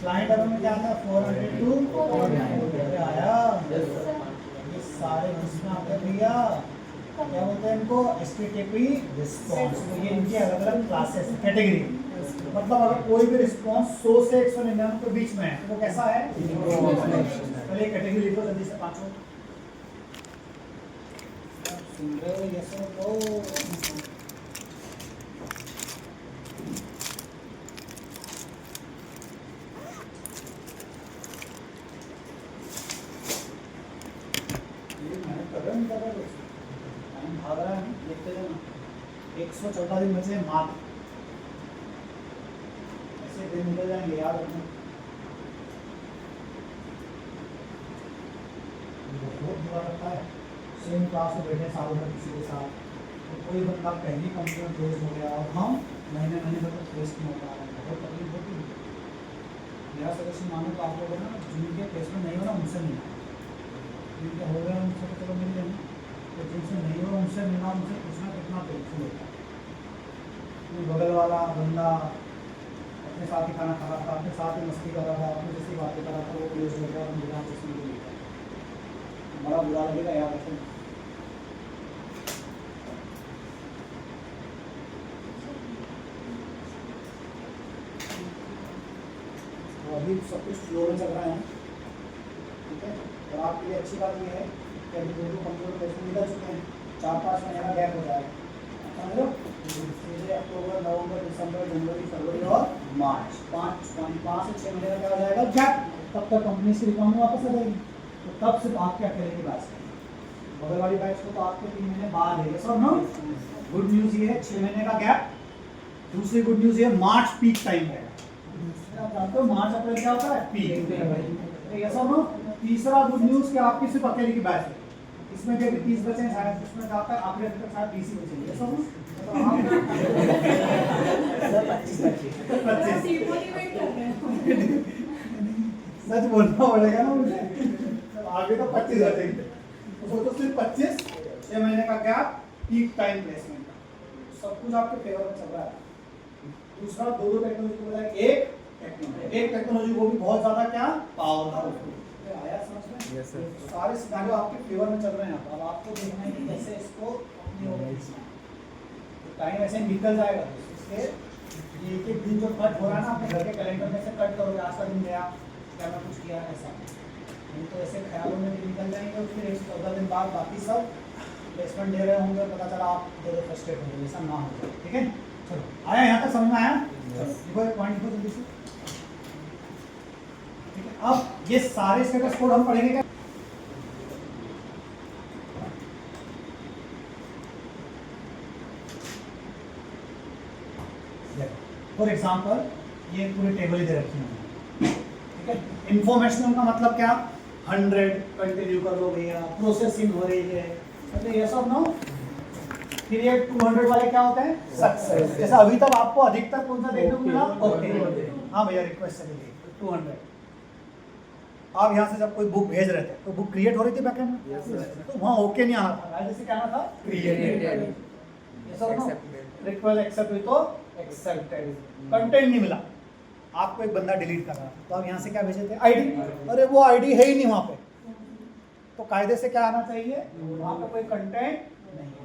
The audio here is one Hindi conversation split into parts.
क्लाइंट एरर में क्या आता है 400 टू 490 आया। ये सारे जिसमें आते हैं भैया क्या बोलते हैं इनको HTTP रिस्पॉन्स। तो ये इनकी अलग अलग क्लासेस कैटेगरी। मतलब अगर कोई भी रिस्पॉन्स 100 से 199 के बीच में है तो वो कैसा है? चलिए कैटेगरी लिखो जल्दी से पांचों। सुन रहे हो? यस और नो? भाग रहा है देखते जाना। 114 दिन बचे मात्र, ऐसे दिन निकल जाएंगे याद रखना। बहुत बुरा लगता है सेम क्लास में बैठे साल भर किसी के साथ, तो कोई बंदा पहली कंपनी में प्लेस हो गया और हम महीने महीने तक प्लेस नहीं हो पा रहे हैं, बहुत तकलीफ होती है। मेरा सजेशन मानो तो आप लोग ना जिनके प्लेसमेंट नहीं हो ना उनसे मिलना, जिनके हो गए उनसे तो चलो मिल लेना, तो जिनसे नहीं हो उनसे मिलना, उनसे पूछना कितना पेनफुल होता है। कोई बगल वाला बंदा अपने साथ ही खाना खा रहा था, अपने साथ ही मस्ती कर रहा था, अपने जैसी बातें कर रहा था, वो प्लेस हो गया और मिला उसमें भी लिखा, बड़ा बुरा लगेगा याद रखें। तो अभी सब कुछ फ्लो में चल रहा है, ठीक है। और आपके लिए अच्छी बात यह है कि अभी दो कंप्यूटर प्लेसमेंट निकल चुके हैं, 4-5 महीने का गैप हो जाएगा, समझो। सीधे अक्टूबर, नवंबर, दिसंबर, जनवरी, फरवरी और मार्च, 5 से 6 महीने का क्या हो जाएगा गैप। तब तक कंपनी से रिकॉर्ड वापस आ जाएगी, तो तब सिर्फ आपके अकेले की बैच है। बगल वाली बैच को तो आपके 3 महीने बाद है, सब नो। गुड न्यूज़ ये है 6 महीने का गैप। दूसरी गुड न्यूज़ ये मार्च पीक टाइम है। आप जानते हो मार्च अप्रैल क्या होता है? पीक। ये सब नो। तीसरा गुड न्यूज़ कि आपकी सिर्फ अकेले की बैच है, इसमें भी अभी 30 बचे हैं शायद, इसमें जाता है आखिरी तक शायद 20 ही बचेंगे, ये सब नो। सच बोलना पड़ेगा ना मुझे, आगे तो 25 बचेंगे, तो सिर्फ 25, 6 महीने का गैप, पीक टाइम प्लेसमेंट का, सब कुछ आपके फेवर में चल रहा है। दूसरा दो टेक्नोलॉजी को बजाय एक टेक्नोलॉजी को भी बहुत ज्यादा क्या पावरफुल आया, समझ में? yes, सारे सिनारियो आपके फेवर में चल रहे हैं। अब आपको देखना है कि कैसे इसको टाइम ऐसे निकल जाएगा, इसके एक एक दिन जो कट हो रहा है ना अपने घर के कैलेंडर में से कट करोगे, आज का दिन गया क्या मैं कुछ किया ऐसा नहीं, तो ऐसे ख्यालों में भी निकल जाएंगे और फिर 114 दिन बाद बाकी सब प्लेसमेंट दे रहे होंगे, पता चला आप ज़्यादा फ्रस्ट्रेट होंगे, ऐसा ना हो जाए, ठीक है। चलो आया यहाँ तक समझ में आया? देखो एक पॉइंट लिखो जल्दी से, ठीक है। अब ये सारे स्टेटस कोड हम पढ़ेंगे क्या? फॉर एग्जाम्पल ये पूरी टेबल दे रखी है, ठीक है। इंफॉर्मेशनल का मतलब क्या? 100 कंटिन्यू कर लो भैया, प्रोसेसिंग हो रही है, मतलब ये सब नो। फिर ये 200 वाले क्या होते हैं? सक्सेस। जैसा अभी तक आपको अधिकतर कौन सा देखने को मिला? ओके। हाँ भैया रिक्वेस्ट चली 200। आप यहाँ से जब कोई बुक भेज रहे थे तो बुक क्रिएट हो रही थी बैकएंड में, तो वहाँ ओके नहीं आना था, जैसे क्या आना था? क्रिएटेड। ये सब नो। रिक्वेस्ट एक्सेप्ट हुई तो एक्सेप्टेड। कंटेंट नहीं मिला, आपको एक बंदा डिलीट कर रहा था, तो आप यहाँ से क्या भेजे थे? आईडी। अरे वो आईडी है ही नहीं वहाँ पे, तो कायदे से क्या आना चाहिए? वहाँ पे कोई कंटेंट नहीं है,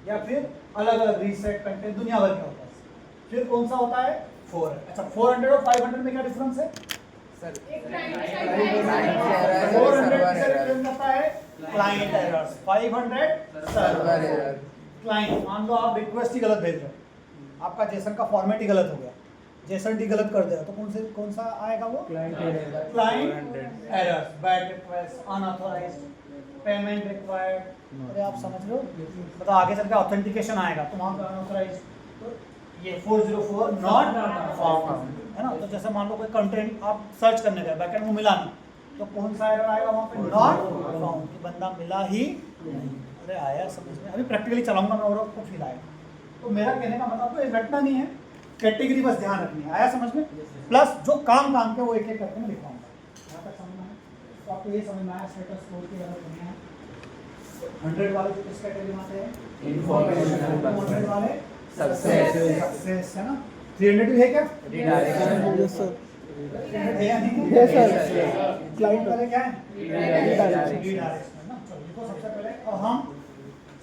या फिर अलग अलग रीसेट कंटेंट दुनिया भर का होता है। फिर कौन सा होता है? 4। अच्छा 400 और 500 में क्या डिफरेंस है? Sir 400 client errors, 500 server error. Client मान लो आप रिक्वेस्ट ही गलत भेज रहे हो, आपका जेसन का फॉर्मेट ही गलत हो गया, जेसन डी गलत कर दिया, तो कौन सा आएगा वो? Client errors, bad request, unauthorised, payment required. अरे आप समझ लो, मतलब आगे चल के ऑथेंटिकेशन आएगा तो वहाँ पे अनऑथराइज्ड, तो ये 404 नॉट फाउंड है ना। तो जैसे मान लो कोई कंटेंट आप सर्च करने गए, बैकएंड में मिला नहीं, तो कौन सा एरर आएगा वहाँ पे? नॉट फाउंड, कि बंदा मिला ही नहीं। अरे आया समझ में? अभी प्रैक्टिकली चलाऊंगा मैं और आपको फील आएगा। तो मेरा कहने का मतलब तो ये रटना नहीं है, कैटेगरी बस ध्यान रखनी है। आया समझ में? प्लस जो काम के वो एक एक करके मैं दिखाऊंगा, यहाँ तक समझ में आया? तो आपको ये समझ में आया स्टेटस कोड की ज़रूरत नहीं है। 100 वाले जो किस कैटेगरी में आते हैं? इन्फॉर्मेशन। 200 वाले सक्सेस है ना। 300 भी है क्या? है या नहीं? Yes, sir. क्लाइंट पहले क्या है? Redirection. Redirection, है ना? चलो देखो सबसे पहले, और हम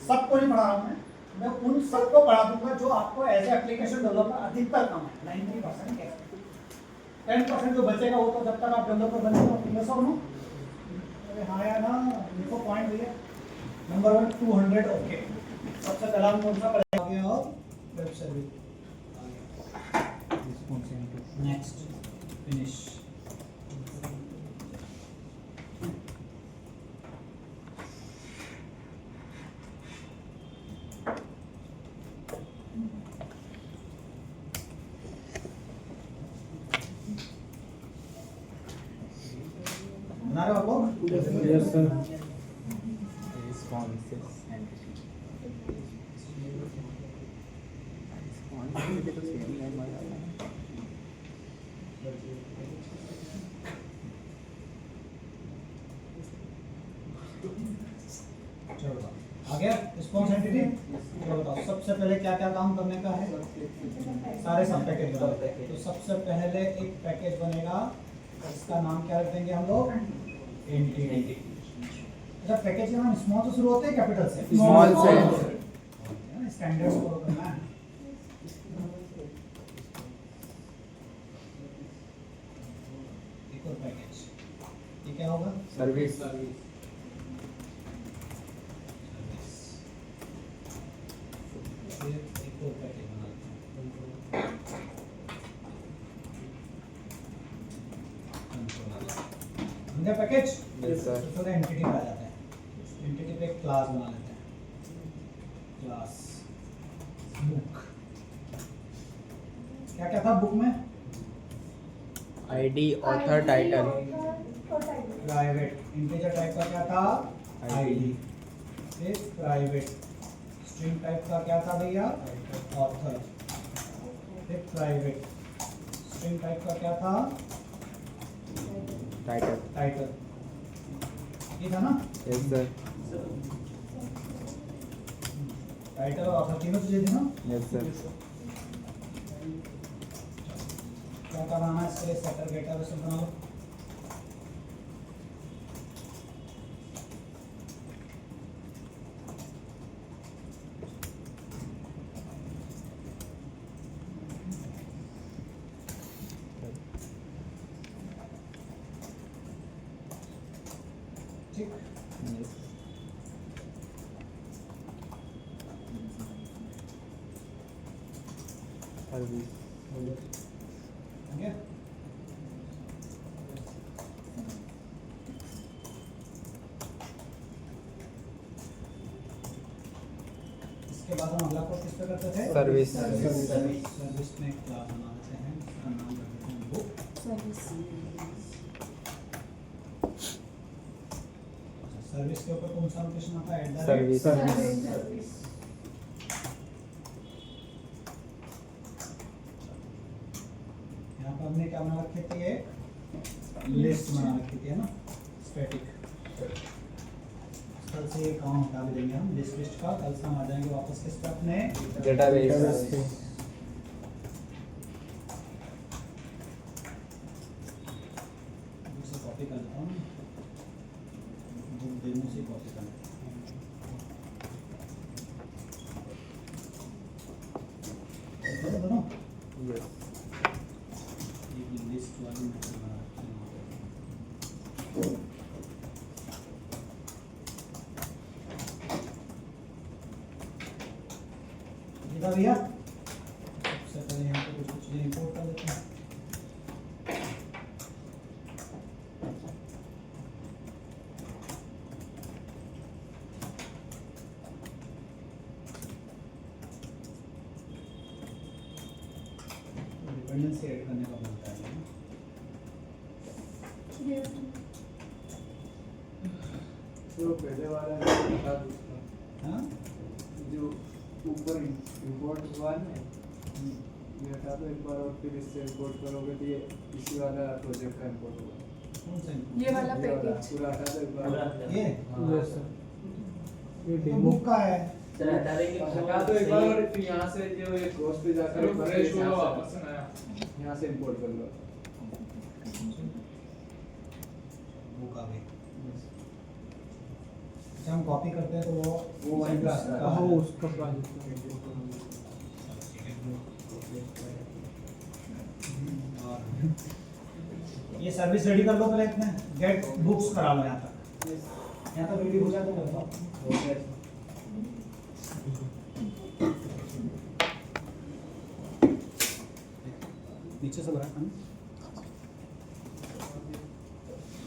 सबको नहीं पढ़ा रहा हूँ मैं उन सबको पढ़ा दूंगा जो आपको एज एप्लीकेशन डेवलपर अधिकतर कम है 90%। 10% जो बचेगा वो तो जब तक आप डेवलपर बने हो यस और नो? अरे हाँ या ना, देखो पॉइंट भैया। Number 1 200 okay. सबसे पहला हम कौन सा पढ़ेंगे आगे? और वेब सर्विस नेक्स्ट फिनिश। बना रहे हो आप लोग? Yes, sir. Responses entity. Response तो सेम लाइन वाला है। चलो आ गया रिस्पॉन्स एंटिटी। चलो बताओ सबसे पहले क्या क्या काम करने का है? सारे सब पैकेज बनाते हैं। तो सबसे पहले एक पैकेज बनेगा, इसका नाम क्या रख देंगे हम लोग? एंटिटी। अच्छा पैकेज का नाम स्मॉल से शुरू होते हैं कैपिटल से? Small से। स्टैंडर्ड्स फॉलो करना है। एक और पैकेज, ये क्या होगा? सर्विस। फिर एक और पैकेज बना लेते हैं। बन गया पैकेज? Yes, sir. तो थोड़ा एंटिटी पे आ जाते हैं। एंटिटी पे एक क्लास बना लेते हैं। Class book. क्या क्या था बुक में? ID, author, title. Private integer type का क्या था? आईडी। फिर प्राइवेट स्ट्रिंग टाइप का क्या था भैया? ऑथर। फिर प्राइवेट स्ट्रिंग टाइप का क्या था? Title. टाइटल। ये था ना? Yes, sir. टाइटल और ऑथर तीनों चीजें थी ना? Yes, sir. क्या बनाना है इसके लिए? सेटर गेटर सब बना लो। ठीक। Yes. Service. हो गया? इसके बाद हम अगला कोर्स किस पे करते थे? सर्विस। सर्विस में एक क्लास बना देते हैं, इसका नाम रख देते हैं बुक। सर्विस के ऊपर कौन सा लोकेशन आता है? Service. Service. यहाँ पर हमने क्या बना रखी थी? एक लिस्ट बना रखी थी, है ना? स्टैटिक। कल से ये काम हटा भी देंगे हम लिस्ट का। कल से हम आ जाएंगे वापस किस पे? अपने Database. इसे कॉपी कर लेता हूँ, बुक डेमो से कॉपी कर लेता हूँ। देखो दोनों Yes. ये लिस्ट वाली मेथड बना रखी है वहाँ पे। ये था भैया। सबसे पहले यहाँ पे कुछ चीजें इंपोर्ट कर देते हैं। डिपेंडेंसी ऐड करने का बोलता है ये। जो पहले वाला है था दूसरा, हाँ? जो ऊपर इंपोर्ट हुआ है ये हटा दो एक बार और फिर इससे इंपोर्ट करोगे तो ये इसी वाला प्रोजेक्ट का इंपोर्ट होगा। कौन सा? ये वाला ये वाला पैकेज पूरा हटा दो एक बार। ये हाँ। Yes, sir. ये तो डेमो बुक का है। हटा दो एक बार और फिर यहाँ से जो ये कोर्स पे जाकर एक बार फ्रेश यहाँ हुआ से- वापस से नया। यहाँ से इंपोर्ट कर लो। जब हम कॉपी करते हैं तो वो वही क्लास का हाँ उसका प्राइस ये सर्विस रेडी कर लो पहले इतने गेट बुक्स करा लो यहाँ तक रेडी हो जाए तो कर दो। नीचे से भरा पानी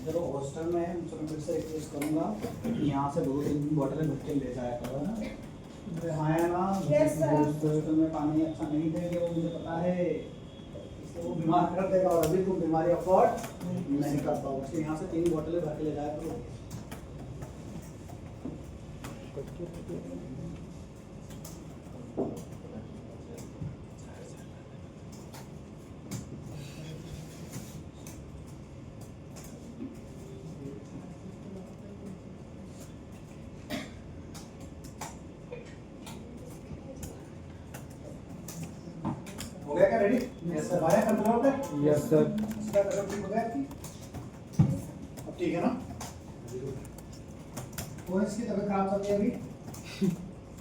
चलो हॉस्टल में चलो फिर से रिक्वेस्ट करूँगा यहाँ से 2-3 बॉटलें भर के ले जाया करो ना आया ना हॉस्टल में पानी अच्छा नहीं देंगे वो मुझे पता है इससे वो बीमार कर देगा और अभी तुम बीमारी अफोर्ड नहीं कर पाओगे इसलिए यहाँ से 3 बॉटलें भर के ले जाया करो। हो गया क्या रेडी? Yes sir. आया कंट्रोल पे? Yes sir. इसका कलर ठीक हो गया आपकी? अब ठीक है ना? कौन इसकी तबीयत खराब चल रही है अभी?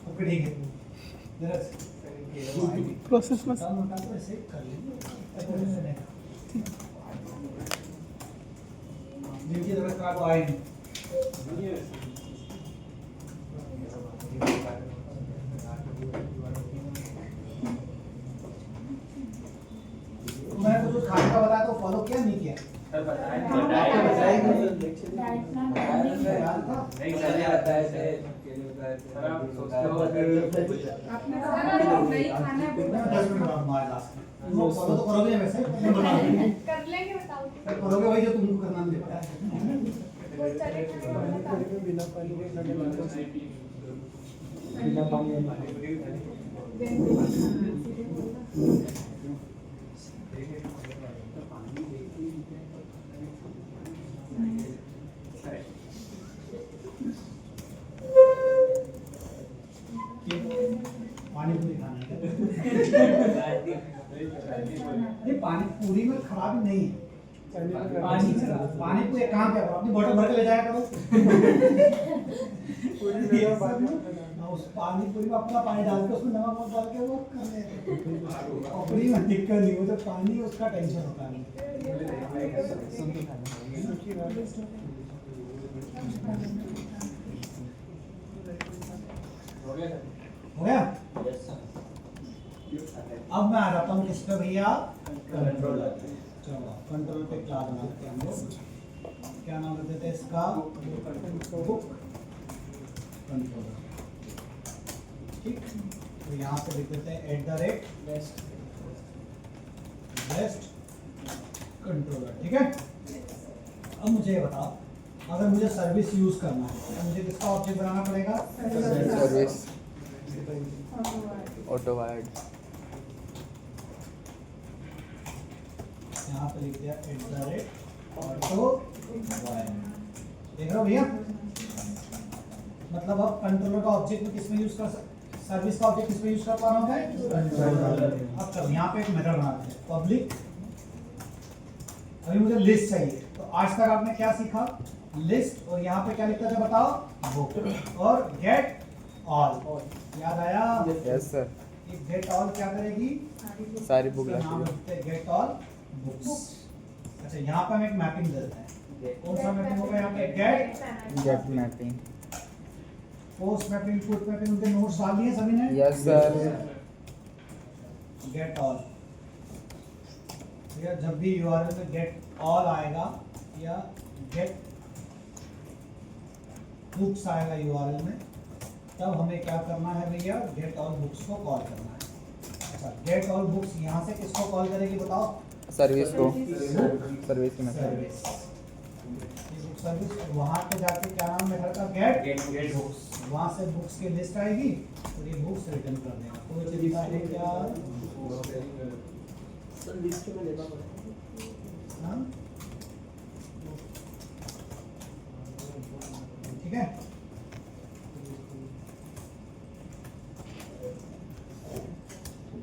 अब ठीक है। जरा प्रोसेस में मोटा मोटा तो ऐसे कर लेंगे। जिनकी तबीयत खराब आए नहीं। मैंने कुछ खाने का बताया तो फॉलो किया नहीं किया? फॉलो तो करोगे वैसे कर लेंगे बताओ करोगे वही जो तुमको करना मुझे पता है। बिना पानी पानी पूरी खाना है नहीं पानी पूरी में खराबी नहीं है पानी को एक काम क्या करो अपनी बोतल भर के ले जाया करो उस पानी पूरी में अपना पानी डाल के उसमें नमक डाल के वो कर लेते अपनी में दिक्कत नहीं वो जो पानी उसका टेंशन होता है। हो गया? अब मैं आ जाता हूँ किस पे भैया कंट्रोलर। चलो कंट्रोल पे क्लास बनाते हैं हम लोग। क्या नाम देते हैं इसका? Book controller. ठीक तो यहाँ पे लिख देते हैं @बेस्ट कंट्रोलर। ठीक है अब मुझे ये बताओ अगर मुझे सर्विस यूज करना है तो मुझे किसका ऑब्जेक्ट बनाना पड़ेगा? सर्विस ऑटो वायर्ड यहाँ पे लिख दिया @ऑटो वायर्ड। देख रहे हो भैया मतलब अब कंट्रोलर का ऑब्जेक्ट में किसमें यूज कर सर्विस का ऑब्जेक्ट किसमें यूज कर पा रहा हूँ मैं? अब चलो यहाँ पे एक मेथड बनाते हैं पब्लिक। अभी मुझे लिस्ट चाहिए तो आज तक आपने क्या सीखा? लिस्ट और यहाँ पे क्या लिखता था बताओ? बुक और गेट ऑल। याद आया? यस सर गेट ऑल क्या करेगी? सारी बुक इसका नाम रखते हैं गेट ऑल बुक्स। अच्छा यहाँ पे हम एक मैपिंग देते हैं। कौन सा मैपिंग होगा यहाँ पे? Get mapping post mapping put mapping उनके नोट्स डाल दिए सभी ने? यस सर गेट ऑल या जब भी यूआरएल में गेट ऑल आएगा या गेट बुक्स आएगा यूआरएल में तब हमें क्या करना है भैया? गेट ऑल बुक्स को कॉल करना है। अच्छा गेट ऑल बुक्स यहाँ से किसको कॉल करेगी बताओ? सर्विस को सर्विस में सर्विस सर्विस और वहाँ पे जाके क्या नाम मेथड का? Gate books. वहाँ से बुक्स की लिस्ट आएगी और ये बुक्स रिटर्न कर देगा। कोई चिंता है क्या? लिस्ट में लेना पड़ेगा। हाँ? ठीक है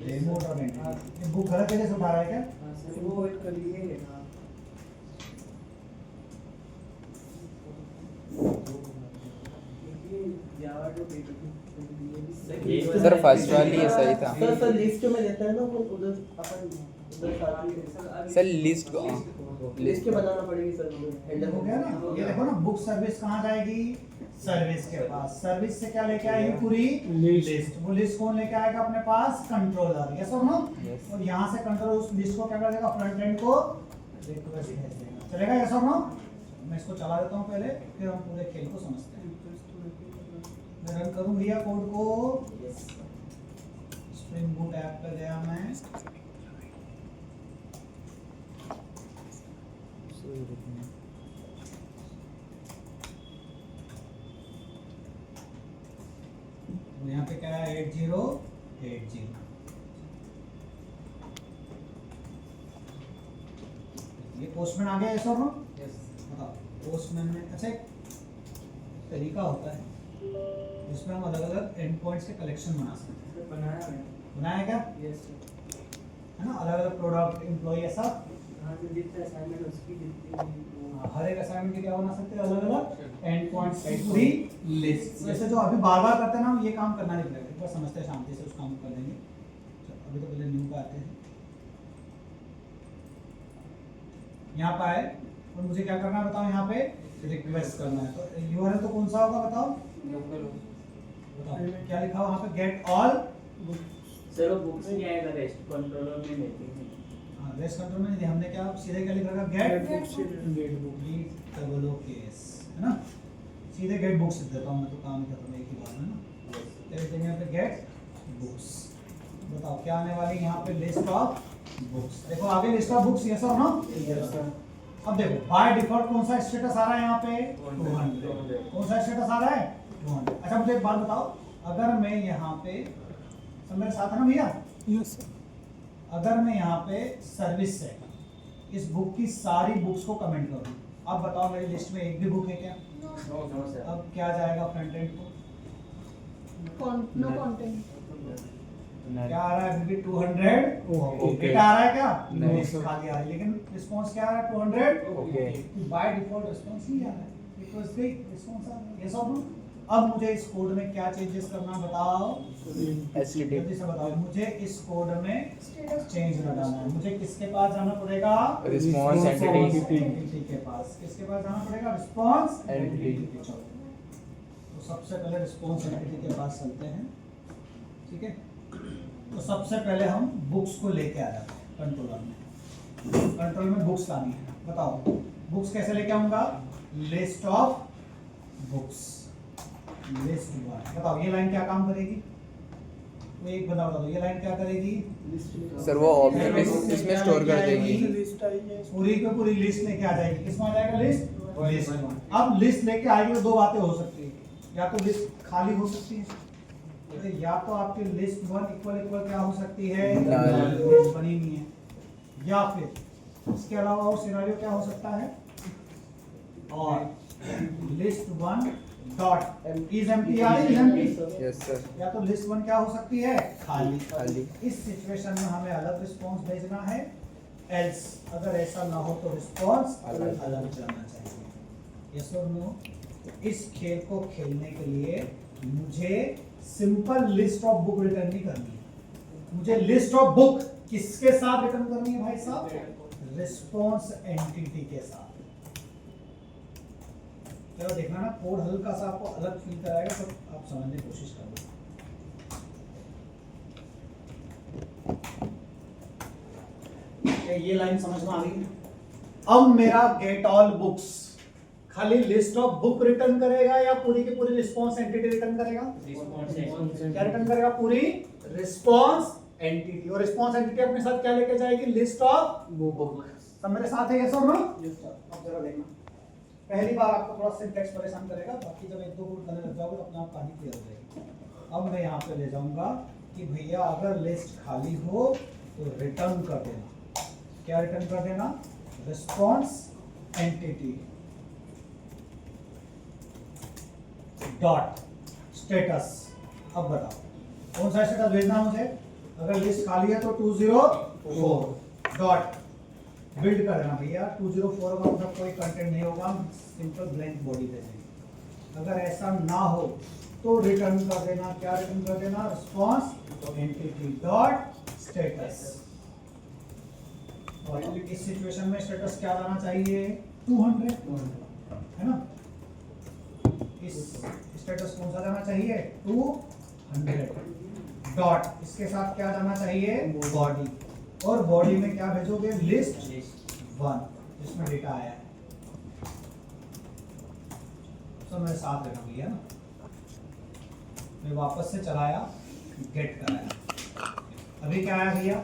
रिमोट और एंटिटी। ये बुक गलत जगह से उठा रहा है क्या? वो वेट कर लिए सर फर्स्ट वाली ये सही था सर लिस्ट में देता है ना वो उधर अपन उधर साथ ही सर लिस्ट लिस्ट के बनाना पड़ेगी सर हैंडल हो गया ना। ये देखो ना, बुक सर्विस कहाँ जाएगी? सर्विस के पास। सर्विस से क्या लेके आएगी? पूरी लिस्ट। वो लिस्ट कौन लेके आएगा अपने पास? कंट्रोलर। यस और नो? Yes. और यहाँ से कंट्रोलर उस लिस्ट को क्या कर देगा? फ्रंट एंड को रिक्वेस्ट भेज देगा। चलेगा? यस और नो? मैं इसको चला देता हूँ पहले, फिर हम पूरे खेल को समझते हैं। मैं रन करूँ भैया कोड को। स्प्रिंग बूट ऐप पे गया मैं। यहाँ पे क्या है? 8080। ये पोस्टमैन आ गया है सर? बताओ पोस्टमैन में अच्छा एक तरीका होता है जिसमें हम अलग अलग एंड पॉइंट्स के कलेक्शन बना सकते हैं। बनाया क्या? यस है ना, अलग अलग प्रोडक्ट, एम्प्लॉय, ऐसा हाँ तो जितना असाइनमेंट उसकी जितनी हर एक असाइनमेंट के क्या बना सकते हैं? अलग अलग एंड पॉइंट्स की पूरी लिस्ट। वैसे जो अभी बार बार करते हैं ना, ये काम करना नहीं पड़ेगा, एक बार समझते हैं, शांति से उस काम को कर लेंगे। अभी तो पहले न्यू पे आते हैं। यहाँ पे आए और मुझे क्या करना है बताओ? यहाँ पे रिक्वेस्ट करना है। तो यूआरएल तो कौन सा होगा बताओ? बताओ क्या लिखा हुआ वहाँ पे? गेट ऑल सर वो बुक्स नहीं आएगा, रेस्ट कंट्रोलर में देते हैं। हाँ, रेस्ट कंट्रोल में नहीं, हमने क्या सीधे क्या लिख रखा? Get get book double o case, है ना? सीधे गेट बुक्स लिख देता हूँ मैं, तो काम खत्म एक ही बार में ना। तो यहाँ पे गेट बुक्स। बताओ क्या आने वाली यहाँ पे? List of books. देखो आगे लिस्ट ऑफ बुक्स, यस और नो? अब देखो बाय डिफॉल्ट कौन सा स्टेटस आ रहा है यहाँ पे? 200। कौन सा स्टेटस आ रहा है? 200। अच्छा मुझे एक बात बताओ, अगर मैं यहाँ पे, सब मेरे साथ है ना भैया? यस अगर मैं यहाँ पे सर्विस से इस बुक की सारी बुक्स को कमेंट करूँ, अब बताओ मेरी लिस्ट में एक भी बुक है क्या? अब क्या जाएगा फ्रंट एंड को? No content. क्या आ रहा है? अभी भी 200 ओके। डेटा आ रहा है क्या? नहीं। लिस्ट खाली आ रही है, लेकिन रिस्पांस क्या आ रहा है? 200 ओके। बाय डिफॉल्ट रिस्पांस नहीं आ रहा है, रिक्वेस्ट गई, रिस्पांस आ रहा है। यस और नो? अब मुझे इस कोड में क्या चेंजेस करना बताओ? HTTP जल्दी से बताओ। मुझे इस कोड में चेंज लगाना है। मुझे किसके पास जाना पड़ेगा? रिस्पॉन्स एंटिटी के पास। किसके पास जाना पड़ेगा? Response entity. चलो तो सबसे पहले रिस्पांस एंटिटी के पास चलते हैं, ठीक है? तो सबसे पहले हम बुक्स को लेके आ जाते हैं कंट्रोलर में। कंट्रोल में बुक्स लानी है। बताओ बुक्स कैसे लेके आऊंगा? List of books, list 1। बताओ ये लाइन क्या काम करेगी? वो एक बता दो, ये लाइन क्या करेगी? सर वो ऑब्जेक्ट इसमें स्टोर कर देंगे। लिस्ट आई है पूरी की पूरी लिस्ट लेके आ जाएगी। किसमें आ जाएगा? लिस्ट 1। अब लिस्ट लेके आएगी तो दो बातें हो सकती है, या तो लिस्ट खाली हो सकती है, तो या तो आपकी लिस्ट 1 इक्वल इक्वल क्या हो सकती है? लिस्ट बनी नहीं है, या फिर इसके अलावा और सिनेरियो क्या हो सकता है? और लिस्ट 1 डॉट इज एम्प्टी या इज एम्प्टी। Yes sir. या तो लिस्ट 1 क्या हो सकती है? खाली। खाली। इस सिचुएशन में हमें अलग रिस्पांस भेजना है, एल्स अगर ऐसा ना हो तो रिस्पांस अलग अलग जाना चाहिए। यस और नो? इस खेल को खेलने के लिए मुझे simple list of book return नहीं करनी है, मुझे लिस्ट ऑफ बुक किसके साथ रिटर्न करनी है भाई साहब? रिस्पांस एंटिटी के साथ। चलो देखना ना, कोड हल्का सा आपको अलग फील कराएगा, तो आप समझने की कोशिश करो। ये लाइन समझ में आ गई? अब मेरा गेट ऑल बुक्स खाली लिस्ट ऑफ बुक रिटर्न करेगा या पूरी की पूरी रिस्पांस एंटिटी रिटर्न करेगा? क्या रिटर्न करेगा? पूरी रिस्पांस एंटिटी। और रिस्पांस एंटिटी अपने साथ क्या लेके जाएगी? List of book. सब मेरे साथ है? यस और नो? अब जरा देखना, पहली बार आपको थोड़ा सिंटैक्स परेशान करेगा, बाकी जब एक दो कोड करने लग जाओगे तो अपने आप कहानी क्लियर हो जाएगी। अब मैं यहाँ पे ले जाऊंगा कि भैया अगर लिस्ट खाली हो तो रिटर्न कर देना। क्या रिटर्न कर देना? Response entity dot status. अब बताओ कौन सा स्टेटस भेजना है मुझे? अगर लिस्ट खाली है तो 204 डॉट बिल्ड कर देना भैया। 204 का मतलब कोई कंटेंट नहीं होगा, सिंपल ब्लैंक बॉडी दे देंगे। अगर ऐसा ना हो तो रिटर्न कर देना, क्या रिटर्न कर देना, रिस्पांस एंटिटी डॉट स्टेटस। और इस सिचुएशन में स्टेटस क्या आना चाहिए, 200 है ना। इस स्टेटस कौन सा जाना चाहिए, 200 डॉट, इसके साथ क्या जाना चाहिए, बॉडी, और बॉडी में क्या भेजोगे, लिस्ट 1 जिसमें डेटा आया है। तो मैं साथ रखा भैया ना, मैं वापस से चलाया, गेट कराया, अभी क्या आया भैया,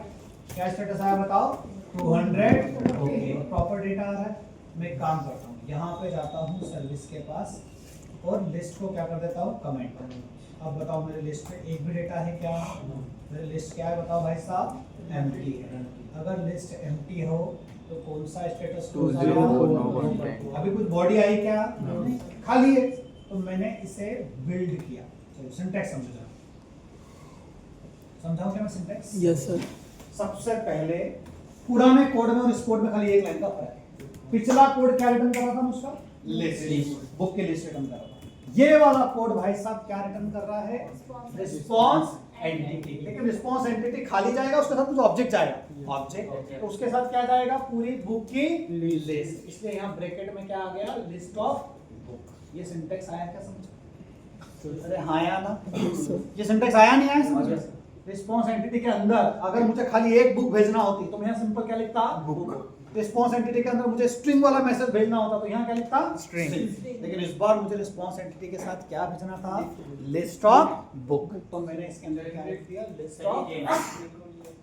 क्या स्टेटस आया बताओ, 200 ओके, प्रॉपर डेटा आ रहा है। मैं एक काम करता हूँ, यहाँ पे जाता हूँ सर्विस के पास और लिस्ट को क्या कर देता हूँ, कमेंट कर दूँ। अब बताओ मेरे लिस्ट में एक भी डेटा है क्या, मेरी लिस्ट क्या है बताओ भाई साहब, एम्प्टी है। अगर लिस्ट एम्प्टी हो तो कौन सा स्टेटस, अभी कुछ बॉडी आई क्या, खाली है, तो मैंने इसे बिल्ड किया। चलो सिंटैक्स समझो जरा, समझाओ क्या मैं सिंटैक्स, यस सर। सबसे पहले पुराने कोड में और इस कोड में खाली एक लाइन का फर्क है। पिछला कोड क्या रिटर्न कर रहा था मुझका, लिस्ट, बुक की लिस्ट रिटर्न कर रहा था। ये वाला कोड भाई साहब क्या रिटर्न कर रहा है, रिस्पांस एंटिटी। लेकिन रिस्पांस एंटिटी खाली जाएगा, उसके साथ कुछ ऑब्जेक्ट जाएगा, ऑब्जेक्ट, तो उसके साथ क्या जाएगा, पूरी बुक की लिस्ट। इसलिए यहाँ ब्रैकेट में क्या आ गया, लिस्ट ऑफ बुक। ये सिंटैक्स आया क्या समझ, अरे हाँ या ना, ये सिंटैक्स आया नहीं आया समझ। रिस्पांस एंटिटी के अंदर अगर मुझे खाली एक बुक भेजना होती तो मैं यहाँ सिंपल क्या लिखता, बुक। रिस्पांस एंटिटी के अंदर मुझे स्ट्रिंग वाला मैसेज भेजना होता तो यहाँ क्या लिखता, स्ट्रिंग। लेकिन इस बार मुझे रिस्पांस एंटिटी के साथ क्या भेजना था, लिस्ट ऑफ बुक। तो मैंने इसके अंदर क्या लिख दिया, लिस्ट ऑफ,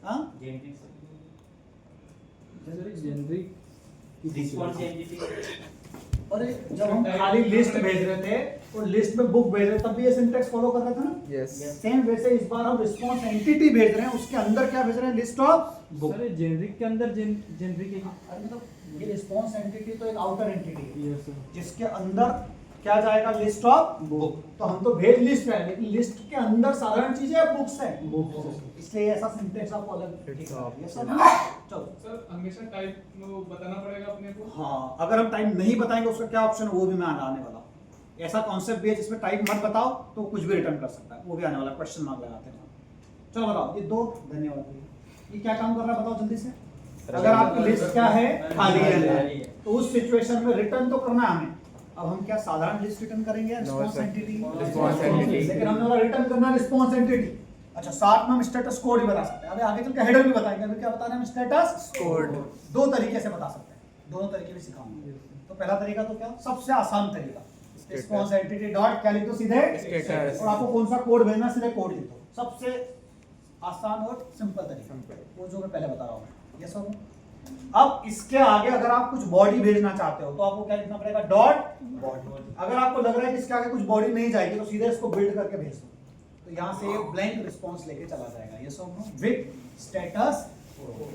हां जेनरिक रिस्पांस एंटिटी। अरे जब हम खाली लिस्ट भेज रहे थे और लिस्ट में बुक भेज रहे तब भी ये सिंटैक्स फॉलो कर रहा था ना, यस। सेम वैसे इस बार हम रिस्पांस एंटिटी भेज रहे हैं, उसके अंदर क्या भेज रहे हैं, list of book. Sir generic के अंदर जेनरिक एक, मतलब ये रिस्पांस एंटिटी तो एक आउटर एंटिटी है, यस सर, जिसके अंदर क्या जाएगा, लिस्ट ऑफ बुक। तो हम तो भेज लिस्ट है, लेकिन लिस्ट के अंदर साधारण चीजें बुक्स है, इसलिए ऐसा सिंटैक्स आपको अलग ठीक है ये सब। चलो सर हमेशा टाइप बताना पड़ेगा अपने को। हाँ, अगर हम टाइप नहीं बताएंगे उसका क्या ऑप्शन है वो भी मैं आने वाला हूँ। ऐसा कॉन्सेप्ट भी है जिसमें टाइप मत बताओ तो कुछ भी रिटर्न कर सकता है, वो भी आने वाला, क्वेश्चन मार्क लगाते हैं। चलो बताओ ये दो, धन्यवाद भैया। ये क्या काम कर रहा है बताओ जल्दी से। अगर आपकी लिस्ट क्या है, खाली है, तो उस सिचुएशन में रिटर्न तो करना है हमें। अब हम क्या साधारण लिस्ट रिटर्न करेंगे, रिस्पांस एंटिटी, लेकिन हमने रिटर्न करना रिस्पांस एंटिटी। अच्छा, साथ में हम स्टेटस कोड भी बता सकते हैं, अभी आगे चल के हेडर भी बताएंगे। अभी क्या बताना है, स्टेटस कोड दो तरीके से बता सकते हैं, दोनों तरीके भी सिखाऊंगा। तो पहला तरीका तो क्या, सबसे आसान तरीका, रिस्पांस एंटिटी डॉट क्या लिख दो सीधे स्टेटस, और आपको कौन सा कोड भेजना सीधे कोड लिख दो। सबसे आसान और सिंपल तरीका, वो जो मैं पहले बता रहा हूँ। ये सब अब इसके आगे अगर आप कुछ बॉडी भेजना चाहते हो तो आपको क्या लिखना पड़ेगा, डॉट बॉडी। अगर आपको लग रहा है कि इसके आगे कुछ बॉडी नहीं जाएगी तो सीधे इसको बिल्ड करके भेज दो, तो यहाँ से ये ब्लैंक रिस्पांस लेके चला जाएगा। ये सब विद स्टेटस।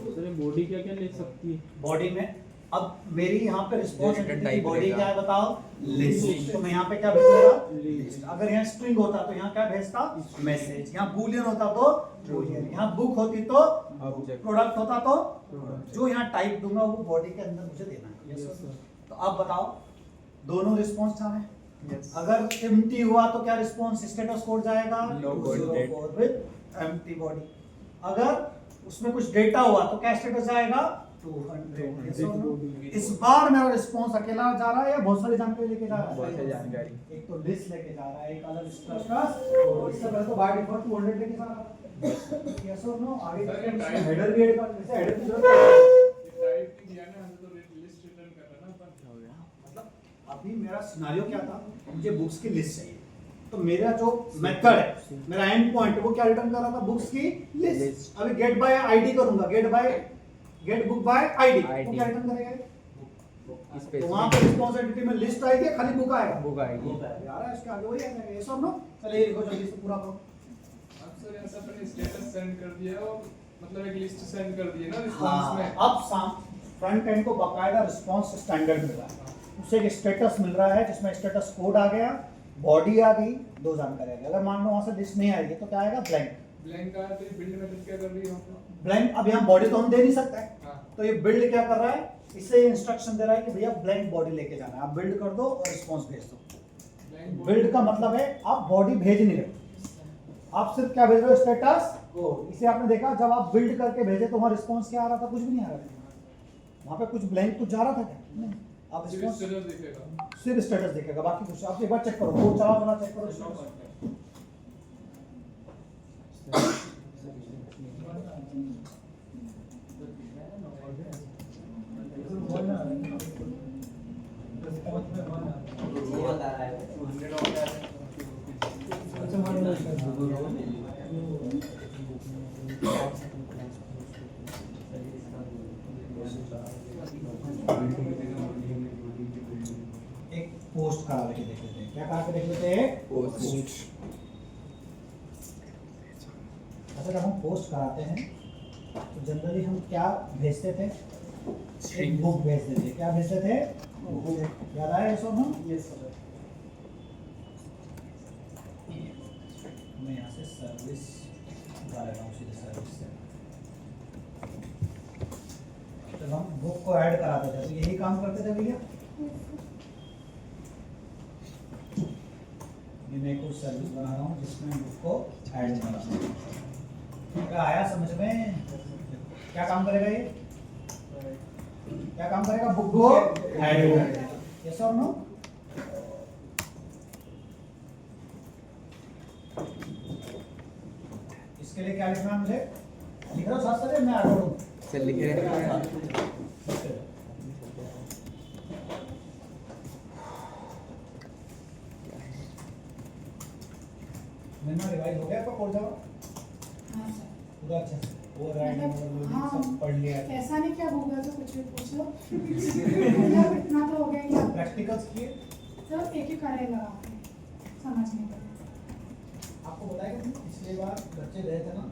सर बॉडी क्या क्या ले सकती है, बॉडी में अब मेरी यहाँ पे रिस्पांस एंटिटी बॉडी क्या है बताओ, लिस्ट। तो मैं यहाँ पे क्या भेजूंगा, लिस्ट। अगर यहाँ स्ट्रिंग होता तो यहाँ क्या भेजता, मैसेज। यहाँ बूलियन होता तो बूलियन। यहाँ बुक होती तो प्रोडक्ट होता तो, जो यहाँ टाइप दूंगा वो बॉडी के अंदर मुझे देना है। yes, तो अब बताओ दोनों रिस्पांस चाहे yes. अगर एम्प्टी हुआ तो क्या रिस्पांस स्टेटस कोड जाएगा, विद एम्प्टी बॉडी। अगर उसमें कुछ डेटा हुआ तो क्या स्टेटस जाएगा, 200। इस बार मेरा रिस्पांस अकेला जा रहा है या बहुत सारी जानकारी लेके जा रहा है, बहुत सारी जानकारी। एक तो लिस्ट लेके जा रहा है, एक अलग स्टेटस, और इससे पहले तो बाय डिफॉल्ट 200 लेके जा रहा है। यस और नो, आगे हेडर भी ऐड कर, जैसे हेडर की जरूरत है, टाइप दिया ना हमें तो लिस्ट रिटर्न करना ना अपन। मतलब अभी मेरा सिनेरियो क्या था, मुझे बुक्स की लिस्ट चाहिए, तो मेरा जो मेथड है, मेरा एंड पॉइंट वो क्या रिटर्न कर रहा था, बुक्स की लिस्ट। अभी गेट बाय आईडी करूंगा, गेट बुक बाय आईडी, वो क्या रिटर्न करेगा, तो वहां पे रिस्पांस एंटिटी में लिस्ट आएगी, खाली बुक आएगा, बुक आएगी यार इसके आगे वही आएगा। ये सब नो, चलिए ये लिखो जल्दी से पूरा करो। अब सर ऐसा अपन स्टेटस सेंड कर दिया और मतलब एक लिस्ट सेंड कर दी है ना हाँ, रिस्पांस में। अब फ्रंट एंड को बकायदा रिस्पांस स्टैंडर्ड मिल रहा है, उसे एक स्टेटस मिल रहा है जिसमें स्टेटस कोड आ गया, बॉडी आ गई, दो जानकारी आ गई। अगर मान लो वहां से लिस्ट नहीं आएगी तो क्या आएगा, ब्लैंक। ब्लैंक का तो बिल्ड मेथड क्या कर रही है ब्लैंक, अब यहाँ बॉडी तो हम दे नहीं सकते हैं, हाँ। तो ये बिल्ड क्या कर रहा है, इसे इंस्ट्रक्शन दे रहा है कि भैया ब्लैंक बॉडी लेके जाना है, आप बिल्ड कर दो और रिस्पांस भेज दो। बिल्ड का मतलब है आप बॉडी भेज नहीं रहे, आप सिर्फ क्या भेज रहे हो, स्टेटस कोड। इसे आपने देखा जब आप बिल्ड करके भेजे तो वहाँ रिस्पॉन्स क्या आ रहा था, कुछ भी नहीं आ रहा था, वहाँ पे कुछ ब्लैंक कुछ जा रहा था क्या, नहीं। आप सिर्फ रिस्पॉन्स स्टेटस दिखेगा। सिर्फ स्टेटस दिखेगा, बाकी कुछ। आप एक बार चेक करो, कोड चलाओ, थोड़ा चेक करो। एक पोस्ट करा के देख लेते हैं, क्या करा के देख लेते हैं, पोस्ट। अच्छा जब हम पोस्ट कराते हैं तो जनरली हम क्या भेजते थे, एक बुक भेजते थे, क्या भेजते थे, याद आया ये सब हम, यस सर। मैं यहाँ से सर्विस डाल रहा हूँ सीधे सर्विस से। जब हम बुक को ऐड कराते थे तो यही काम करते थे भैया, ये मैं कुछ सर्विस बना रहा हूँ जिसमें बुक को ऐड कर रहा हूँ। क्या आया समझ में, क्या काम करेगा ये, क्या काम करेगा, बुक को ऐड करेगा, यस और नो। इसके लिए क्या लिखना है मुझे, लिख रहा हूँ साथ साथ, मैं आगे बढ़ूँ सर लिख रहे हैं। मैंने रिवाइज हो गया आपका कोड जावा हाँ सर। पूरा अच्छे से, वो राइटिंग और लोडिंग हाँ, सब पढ़ लिया है। ऐसा नहीं क्या गूगल से कुछ भी पूछ लो मतलब इतना तो हो गया कि आप प्रैक्टिकल्स किए, सर एक ही करेगा आपने समझने के लिए। आपको बताया कि पिछले बार बच्चे गए थे ना,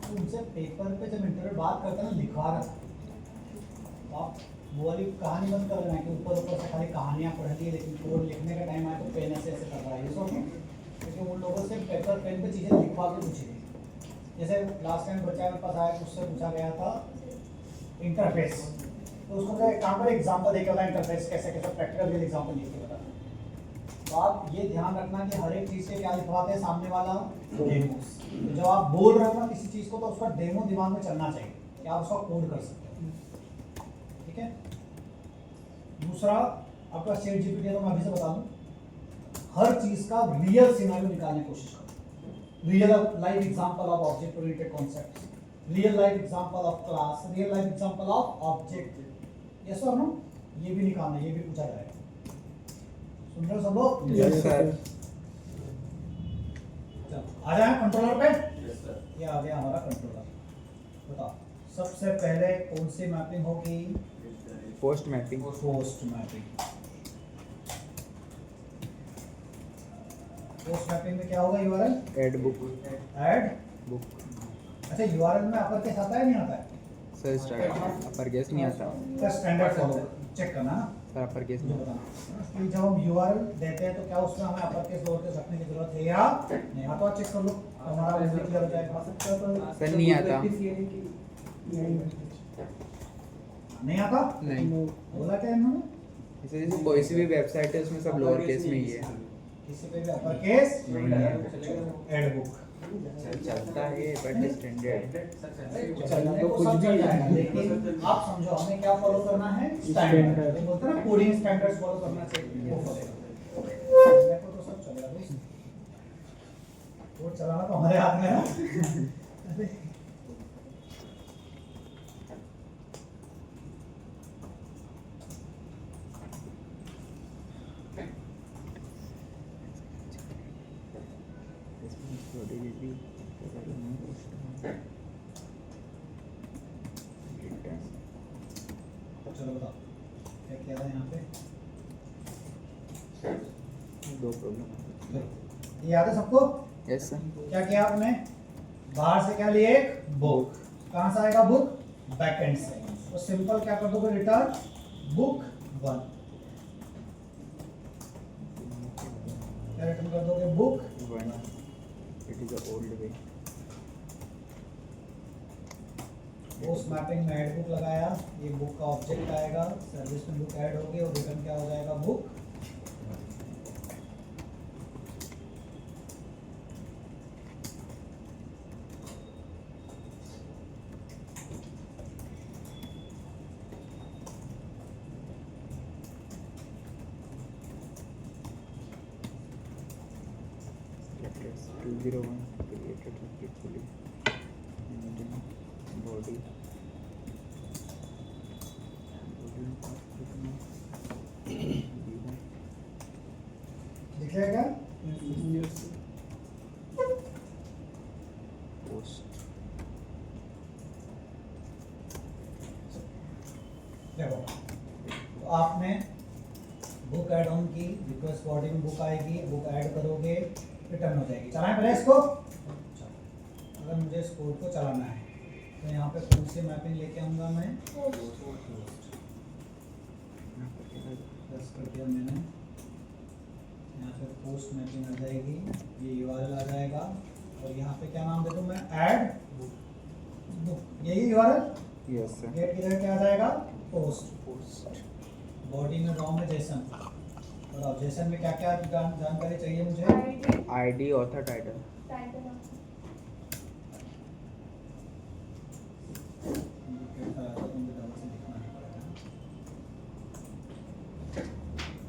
तो उनसे पेपर पे जब इंटरव्यू बात करते ना लिखवा रहा था, तो आप वो वाली कहानी बंद कर लेना कि ऊपर ऊपर से खाली कहानियाँ पढ़ ली, लेकिन कोड लिखने का टाइम आया तो पेन ऐसे ऐसे कर रहा है, ये सब क्योंकि उन लोगों से पेपर पेन पे चीज़ें लिखवा के पूछी गई। जैसे लास्ट टाइम बच्चा मेरे पास आया, उससे पूछा गया था इंटरफेस, तो उसको मुझे एक काम पर एग्जाम्पल देके बता इंटरफेस कैसे कैसे, प्रैक्टिकल रियल एग्जाम्पल लिख के बता। तो आप ये ध्यान रखना कि हर एक चीज़ से क्या लिखवाते हैं सामने वाला, डेमो। तो जब आप बोल रहे हो ना किसी चीज़ को तो उसका डेमो दिमाग में चलना चाहिए कि आप उसका कोड कर सकते हो, ठीक है। दूसरा आपका चैट जीपीटी है, तो मैं अभी से बता दूं, हर चीज़ का रियल सिनेरियो निकालने की कोशिश करो, real life example of object oriented concept, real life example of class, real life example of object, yes और नो, ये भी निकालना, ये भी पूछा जाएगा। सुन रहे हो सब लोग, यस सर। आ जाए कंट्रोलर पे, यस सर। ये आ गया हमारा कंट्रोलर। बताओ सबसे पहले कौन सी मैपिंग होगी, post mapping. Post mapping. Post mapping में क्या होगा, URL add book. Add book अच्छा यूआरएल में अपर केस आता है नहीं आता है, सर स्टार्ट अपर केस नहीं आता क्या स्टैंडर्ड फॉलो चेक करना ना, सर, अपर केस मुझे नहीं आता। बताना कि जब हम यूआरएल देते हैं तो क्या उसमें हमें अपर केस लोअर केस रखने की जरूरत है या नहीं, हाँ तो आप चेक कर लो, हमारा बिल्कुल क्लियर हो जाएगा। सर नहीं आता। नहीं आता, नहीं, बोला क्या इन्होंने, इसे जैसे कोई सी भी वेबसाइट है उसमें सब लोअर केस में ही है। किसी पे भी अपर केस ऐड बुक चलता है बट स्टैंडर्ड। चलने को सब चल जाएगा, लेकिन आप समझो हमें क्या फॉलो करना है, स्टैंडर्ड। ये बोलते हैं ना कोडिंग स्टैंडर्ड्स फॉलो करना चाहिए, वो फॉलो करना है। तो सब चलेगा दोस्त, वो चलाना तो हमारे हाथ में है। चलो बताओ क्या किया था यहाँ पे, दो प्रॉब्लम। ये याद है सबको, यस सर। क्या किया आपने, बाहर से क्या लिए, एक बुक, कहाँ से आएगा बुक, बैकएंड से, तो सिंपल क्या कर दोगे, रिटर्न बुक 1, क्या रिटर्न कर दोगे, book 1। It is a old way. Post mapping में ऐड बुक लगाया, ये बुक का ऑब्जेक्ट आएगा, सर्विस में बुक ऐड होगी और रिटर्न क्या हो जाएगा, book. Yes, 201 created successfully. And then body. दिख जाएगा Post. देखो तो आपने बुक ऐड ऑन की, रिक्वेस्ट बॉडी में बुक आएगी, बुक ऐड करोगे, रिटर्न हो जाएगी। चलाएं पहले इसको। अगर मुझे इस कोड को चलाना है तो यहाँ पे कौन सी मैपिंग लेके आऊँगा मैं? प्रेस कर दिया मैंने, यहाँ पे पोस्ट मैपिंग आ जाएगी, ये URL आ जाएगा और यहाँ पे क्या नाम दे दूँ मैं? ऐड बुक, यही URL। Yes, sir. गेट की जगह क्या आ जाएगा? पोस्ट। Post. बॉडी में रॉ में जेसन, और अब जेसन में क्या क्या जानकारी चाहिए मुझे? ID, author, title.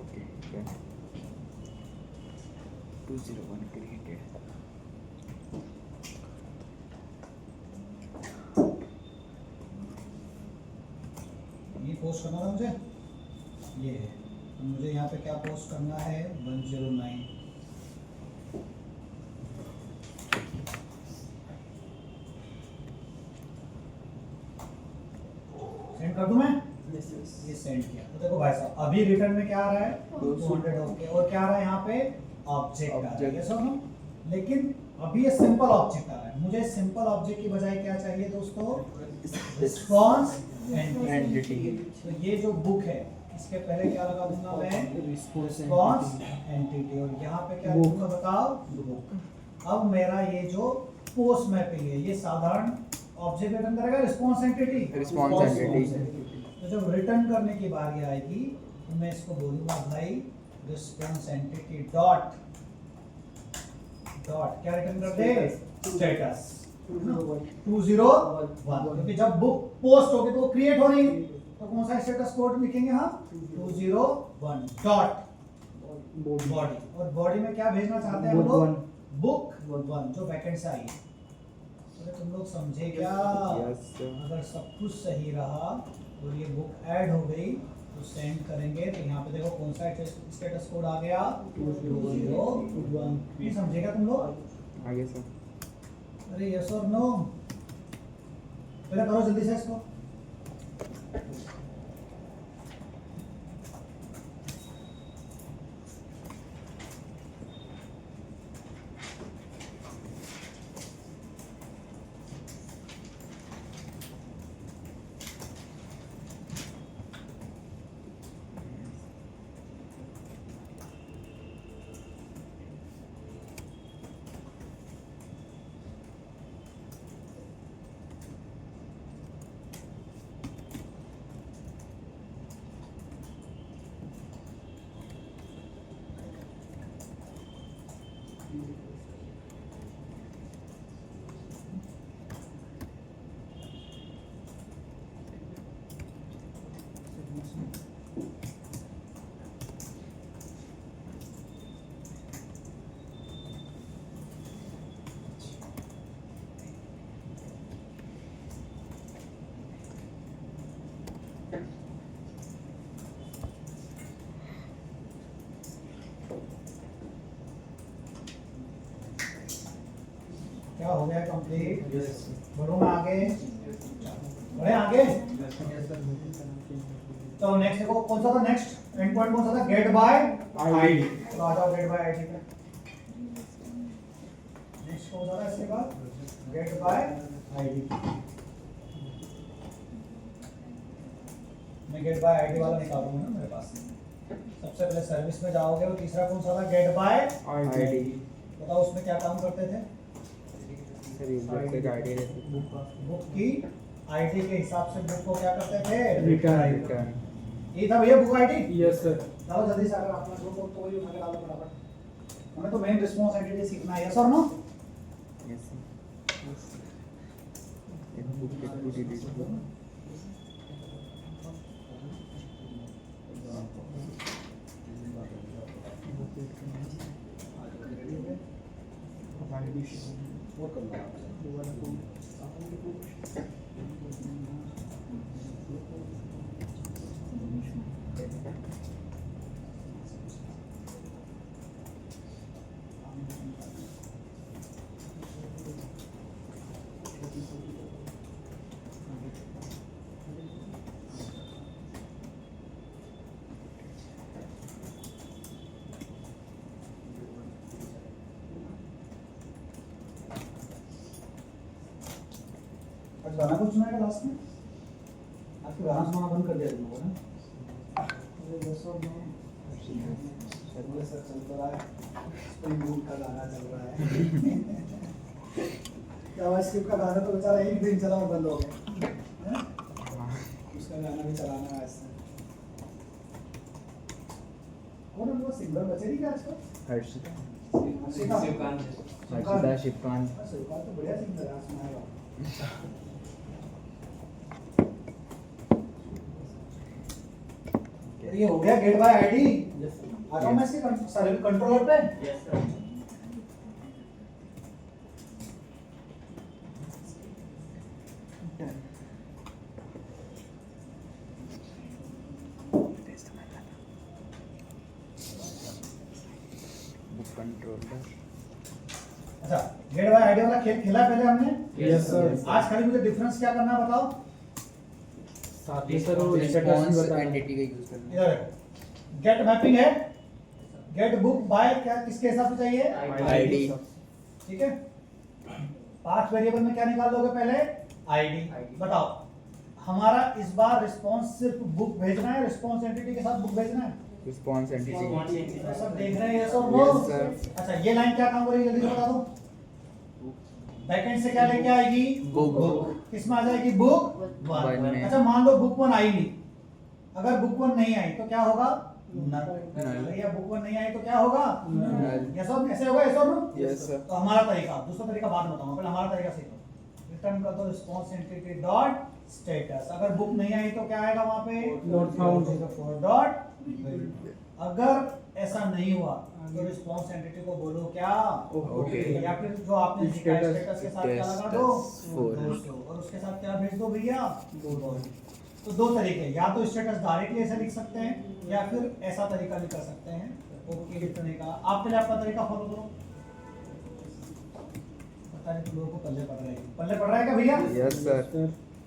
Okay. Then 201 created. ये पोस्ट करना था मुझे, ये है। तो मुझे यहाँ पे क्या पोस्ट करना है? 109। सेंड कर दूं मैं? ये सेंड किया। तो देखो भाई साहब, अभी रिटर्न में क्या आ रहा है? 200 ओके। और क्या आ रहा है यहाँ पे? ऑब्जेक्ट आ रहा है। ये सुनो, लेकिन अभी ये सिंपल ऑब्जेक्ट आ रहा है। मुझे सिंपल ऑब्जेक्ट की बजाय क्या चाहिए दोस्तों? Response entity. तो ये जो बुक है, इसके पहले क्या लगा दूंगा मैं? Response entity. और यहाँ पे क्या दूंगा बताओ? बुक। अब मेरा ये जो पोस्ट मैपिंग है, ये साधारण ऑब्जेक्ट रिटर्न करेगा, रिस्पॉन्स एंटिटी। Response entity। तो जब रिटर्न करने की बारी आएगी तो मैं इसको बोलूंगा भाई रिस्पॉन्स एंटिटी डॉट क्या रिटर्न कर दे? स्टेटस 201। क्योंकि जब बुक पोस्ट होगी तो वो क्रिएट हो रही है, तो कौन सा स्टेटस कोड लिखेंगे हम? 201 डॉट बॉडी। और बॉडी में क्या भेजना चाहते हैं हम लोग? बुक 1 जो बैकएंड से आई है। अरे तुम लोग समझे क्या? Yes, sir. अगर सब कुछ सही रहा और ये बुक ऐड हो गई तो सेंड करेंगे। तो यहाँ पे देखो कौन सा स्टेटस कोड आ गया? 201। नहीं समझेगा तुम लोग? आगे सर। अरे यस और नो? पहले करो जल्दी से इसको। क्या हो गया कंप्लीट? बढ़ो मैं आगे, बढ़े आगे। तो नेक्स्ट देखो कौन सा था? नेक्स्ट एंड पॉइंट कौन सा था? Get by ID. तो आ जाओ गेट बाय आईडी पे। नेक्स्ट कौन सा था इसके बाद? Get by ID. मैं गेट बाय आईडी वाला निकालूंगा ना मेरे पास। सबसे पहले सर्विस में जाओगे और तीसरा कौन सा था? Get by ID. बताओ उसमें क्या काम करते थे? सर यूजर को एक आईडी रहती है। बुक की आईडी के हिसाब से बुक को क्या करते थे? रिटर्न। ये था भैया बुक आईडी। Yes sir. चलो जल्दी से, अगर आपने दो तो वही उठा के डालो फटाफट। हमें तो मेन रिस्पांस एंटिटी सीखना है। यस और नो? Yes sir. एक बुक के टू डिलीट हुआ। और कर लो आप। दोबारा को अपन को आज गाना कुछ सुनाएगा लास्ट में? आज तो गाना सुनाना बंद कर दिया तुम लोगों ने। ये सब चलता रहा है, स्प्रिंग बूट का गाना चल रहा है। जावास्क्रिप्ट का गाना तो बेचारा एक दिन चला और बंद हो गया हैं? उसका गाना भी चलाना है ऐसे। कौन है वो सिंगर बचेगी क्या आजकल? हर्षिता शिवकांत हर्षिता शिवकांत शिवकांत तो बढ़िया सिंगर है, आज सुनाएगा। ये हो गया गेट बाय आईडी। आ जाओ मैं इसके कंट्रोलर पे। यस सर बुक कंट्रोलर अच्छा, गेट बाय आईडी वाला खेल खेला है पहले हमने। यस सर आज खाली मुझे डिफरेंस क्या करना है बताओ। साथ में सर वो स्टेटस रिस्पांस भी बताना। एंटिटी का यूज करना इधर गेट मैपिंग है। गेट बुक बाय क्या किसके हिसाब से चाहिए? आईडी ठीक है। पांच वेरिएबल में क्या निकाल दोगे पहले? आईडी। ID बताओ हमारा इस बार रिस्पांस सिर्फ बुक भेजना है, रिस्पांस एंटिटी के साथ बुक भेजना है? रिस्पांस एंटिटी तो सब देख रहे हैं, यस और नो? Yes, sir. अच्छा, ये लाइन क्या काम करेगी जल्दी से बता दो। बैकएंड से क्या लेके आएगी? बुक किसमें आ जाएगी? Book One one. में। अच्छा, मान लो बुक वन आई नहीं। अगर बुक वन नहीं आई तो क्या होगा? Null. भैया बुक वन नहीं आई तो क्या होगा? Null. यस और ऐसे होगा, यस और नो? यस सर तो हमारा तरीका, दूसरा तरीका बाद में बताऊंगा, पहले हमारा तरीका सीखो। रिटर्न कर दो रिस्पांस एंटिटी डॉट स्टेटस। अगर बुक नहीं आई तो क्या आएगा वहां पे? Not found. डॉट। अगर ऐसा नहीं हुआ तो रिस्पांस एंटिटी को बोलो क्या? ओके या फिर जो आपने सीखा है Status. स्टेटस के साथ क्या लगा दो? फोर। 200। और उसके साथ क्या भेज दो भैया? 2। तो दो तरीके, या तो स्टेटस डायरेक्टली ऐसे लिख सकते हैं या फिर ऐसा तरीका भी कर सकते हैं। ओके लिखने का आप पहले आपका तरीका फॉलो करो। पता नहीं तुम लोगों को पल्ले पड़ रहा है, पल्ले पड़ रहा है क्या भैया? यस सर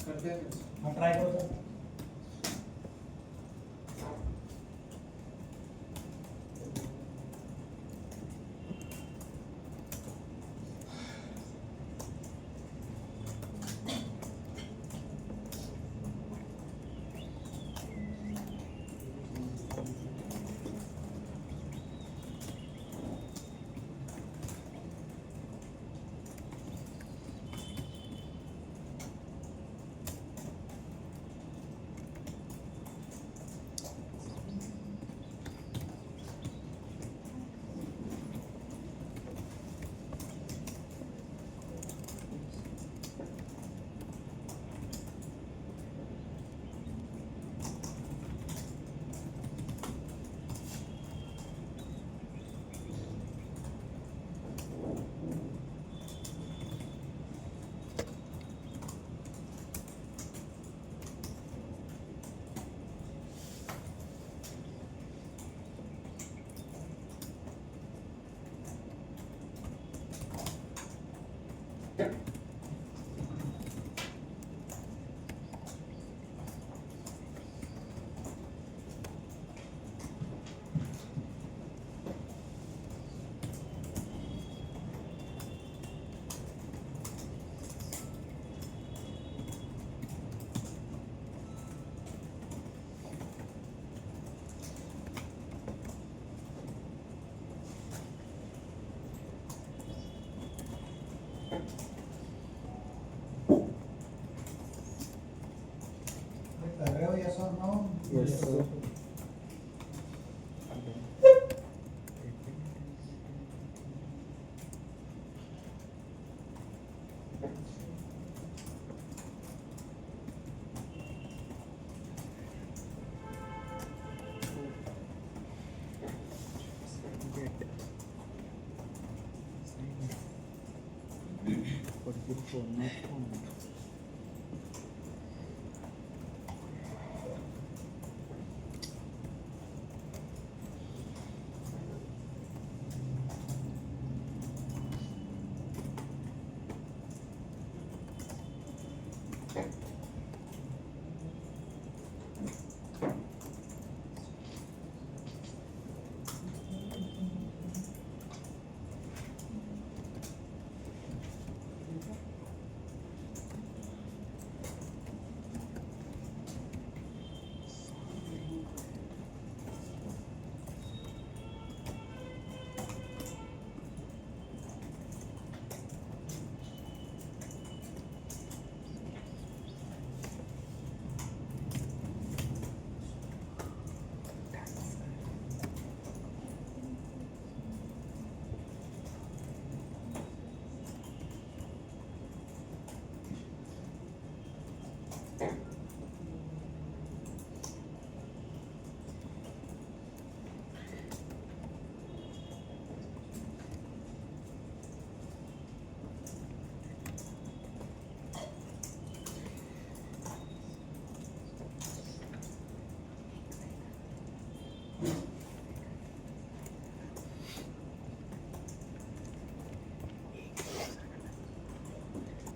करते हैं हाँ ट्राई करो सर।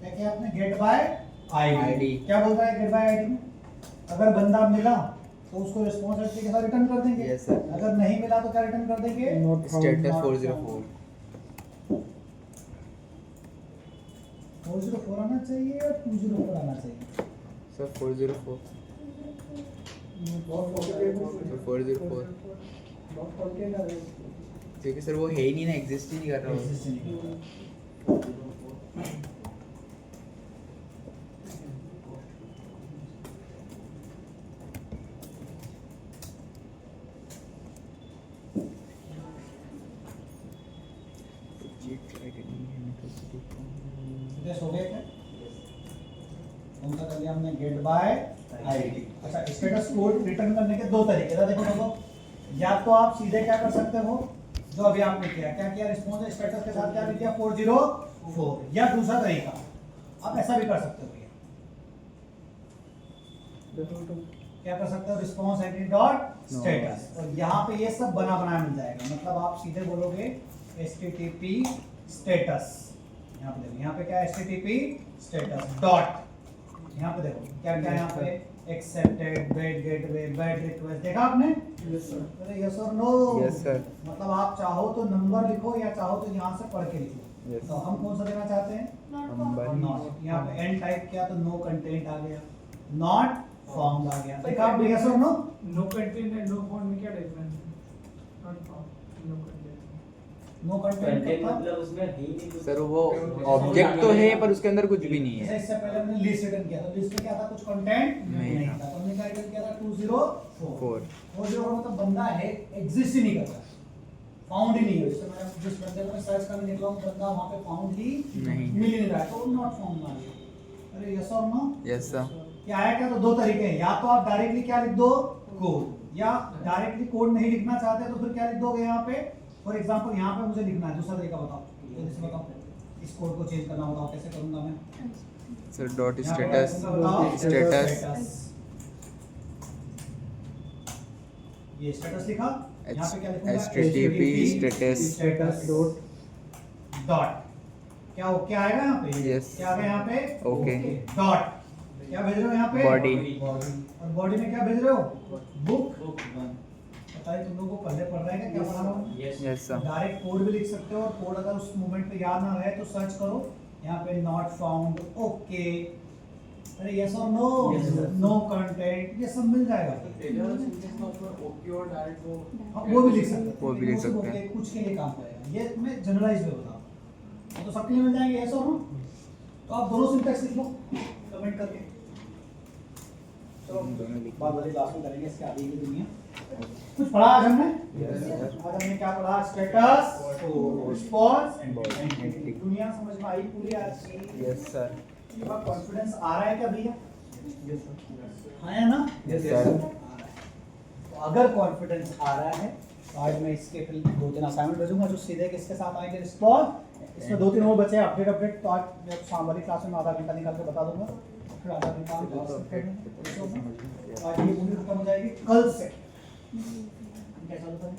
क्या किया आपने? Get by ID. ID। क्या बोल रहा है गेट बाय आईडी में? अगर बंदा मिला तो उसको रिस्पॉन्स एट्री के साथ रिटर्न कर देंगे। Yes, sir। अगर नहीं मिला तो क्या रिटर्न कर देंगे? स्टेटस 404 404 आना चाहिए या 204 आना चाहिए? सर 404 404 बहुत खोल के कर रहे हो। क्योंकि सर वो है ही नहीं ना, एग्जिस्ट ही नहीं कर रहा वो। Exist नहीं कर रहा। Suggest हो गया क्या? कौन सा कर लिया हमने? Get by ID. अच्छा, स्टेटस कोड रिटर्न करने के दो तरीके हैं। देखो देखो, या तो आप सीधे क्या कर सकते हो, जो अभी आपने किया, क्या किया? रिस्पॉन्स स्टेटस के साथ क्या लिख दिया? 404। या दूसरा तरीका, आप ऐसा भी कर सकते हो भैया। क्या कर सकते हो? रिस्पॉन्स एंट्री डॉट स्टेटस, और यहाँ पे ये सब बना बनाया मिल जाएगा। मतलब आप सीधे बोलोगे http स्टेटस, यहाँ पे देखो, यहाँ पे क्या है? http स्टेटस डॉट, यहाँ पे देखो क्या क्या है यहाँ पे? Accepted, bad gateway, bad request. देखा आपने? Yes sir. अरे यस और नो? Yes sir. मतलब आप चाहो तो नंबर लिखो या चाहो तो यहाँ से पढ़ के लिखो। Yes। तो हम कौन सा देना चाहते हैं? Number not. यहाँ पे एन टाइप किया तो नो कंटेंट आ गया, नॉट फाउंड आ गया। देखा आपने? यस और no? No content and no form में क्या डिफरेंस है? Not found, no content. No content content मतलब उसमें है ही नहीं कुछ। सर वो ऑब्जेक्ट तो है पर उसके अंदर कुछ भी नहीं जैसे है। इससे पहले हमने लिस्ट रिटर्न किया था, लिस्ट में क्या था? कुछ कंटेंट नहीं था। था। तो हमने क्या रिटर्न किया था? 204। 4 404 मतलब बंदा है, एग्जिस्ट ही नहीं करता, फाउंड ही नहीं है। जैसे मैं जिस बंदे को मैं सर्च करने निकला हूं, बंदा वहां पे फाउंड ही नहीं। मिल ही नहीं रहा है, तो नॉट फाउंड आ गया। अरे यस और नो? Yes sir. क्या है? क्या? तो दो तरीके हैं, या तो आप डायरेक्टली क्या लिख दो? कोड, या डायरेक्टली कोड नहीं लिखना चाहते तो फिर क्या लिख दोगे यहाँ पे? फॉर एग्जांपल यहाँ पे मुझे लिखना है, दूसरा तरीका बताओ, जल्दी से बताओ। इस कोड को चेंज करना बताओ, कैसे करूंगा मैं? सर डॉट यहाँ पे स्टेटस बताओ, स्टेटस ये स्टेटस लिखा, यहाँ पे क्या लिखूंगा? HTTP स्टेटस डॉट, क्या ओके आएगा यहाँ पे? Yes। क्या आ गया यहाँ पे? Okay। डॉट, क्या भेज रहे हो यहाँ पे? Body। और बॉडी में क्या भेज रहे हो? बुक। पता है तुम लोगों को पहले पढ़ रहे हैं क्या पढ़ा रहा हूँ? Yes yes sir. Direct code भी लिख सकते हो, और कोड अगर उस मोमेंट पे याद ना रहे तो सर्च करो, यहाँ पे नॉट फाउंड, ओके, अरे यस और नो, नो कंटेंट, ये सब मिल जाएगा। ओके और डायरेक्ट हाँ, वो भी लिख सकते वो भी लिख सकते हैं। हैं, कुछ के लिए काम करेगा। ये मैं जनरलाइज में बता रहा हूँ, तो सबके लिए मिल जाएंगे यस और नो। तो आप दोनों सिंटैक्स लिख लो कमेंट करके। चलो बात वाली लास्ट में करेंगे, इसके आगे की दुनिया। कुछ पढ़ा आज हमने? आज हमने क्या पढ़ा? स्टेटस, रिस्पॉन्स, दुनिया समझ में आई पूरी आज की? Yes sir. कॉन्फिडेंस आ रहा है क्या भैया? Yes sir. हाँ है ना? Yes sir. तो अगर कॉन्फिडेंस आ रहा है तो आज मैं इसके फिर 2-3 असाइनमेंट भेजूंगा जो सीधे किसके साथ आएंगे रिस्पॉन्स। इसमें 2-3 और बचे अपडेट तो आज मैं शाम वाली क्लास में आधा घंटा निकाल के बता दूंगा, फिर आधा घंटा हम आज ये पूरी खत्म हो जाएगी। कल से कैसा होता है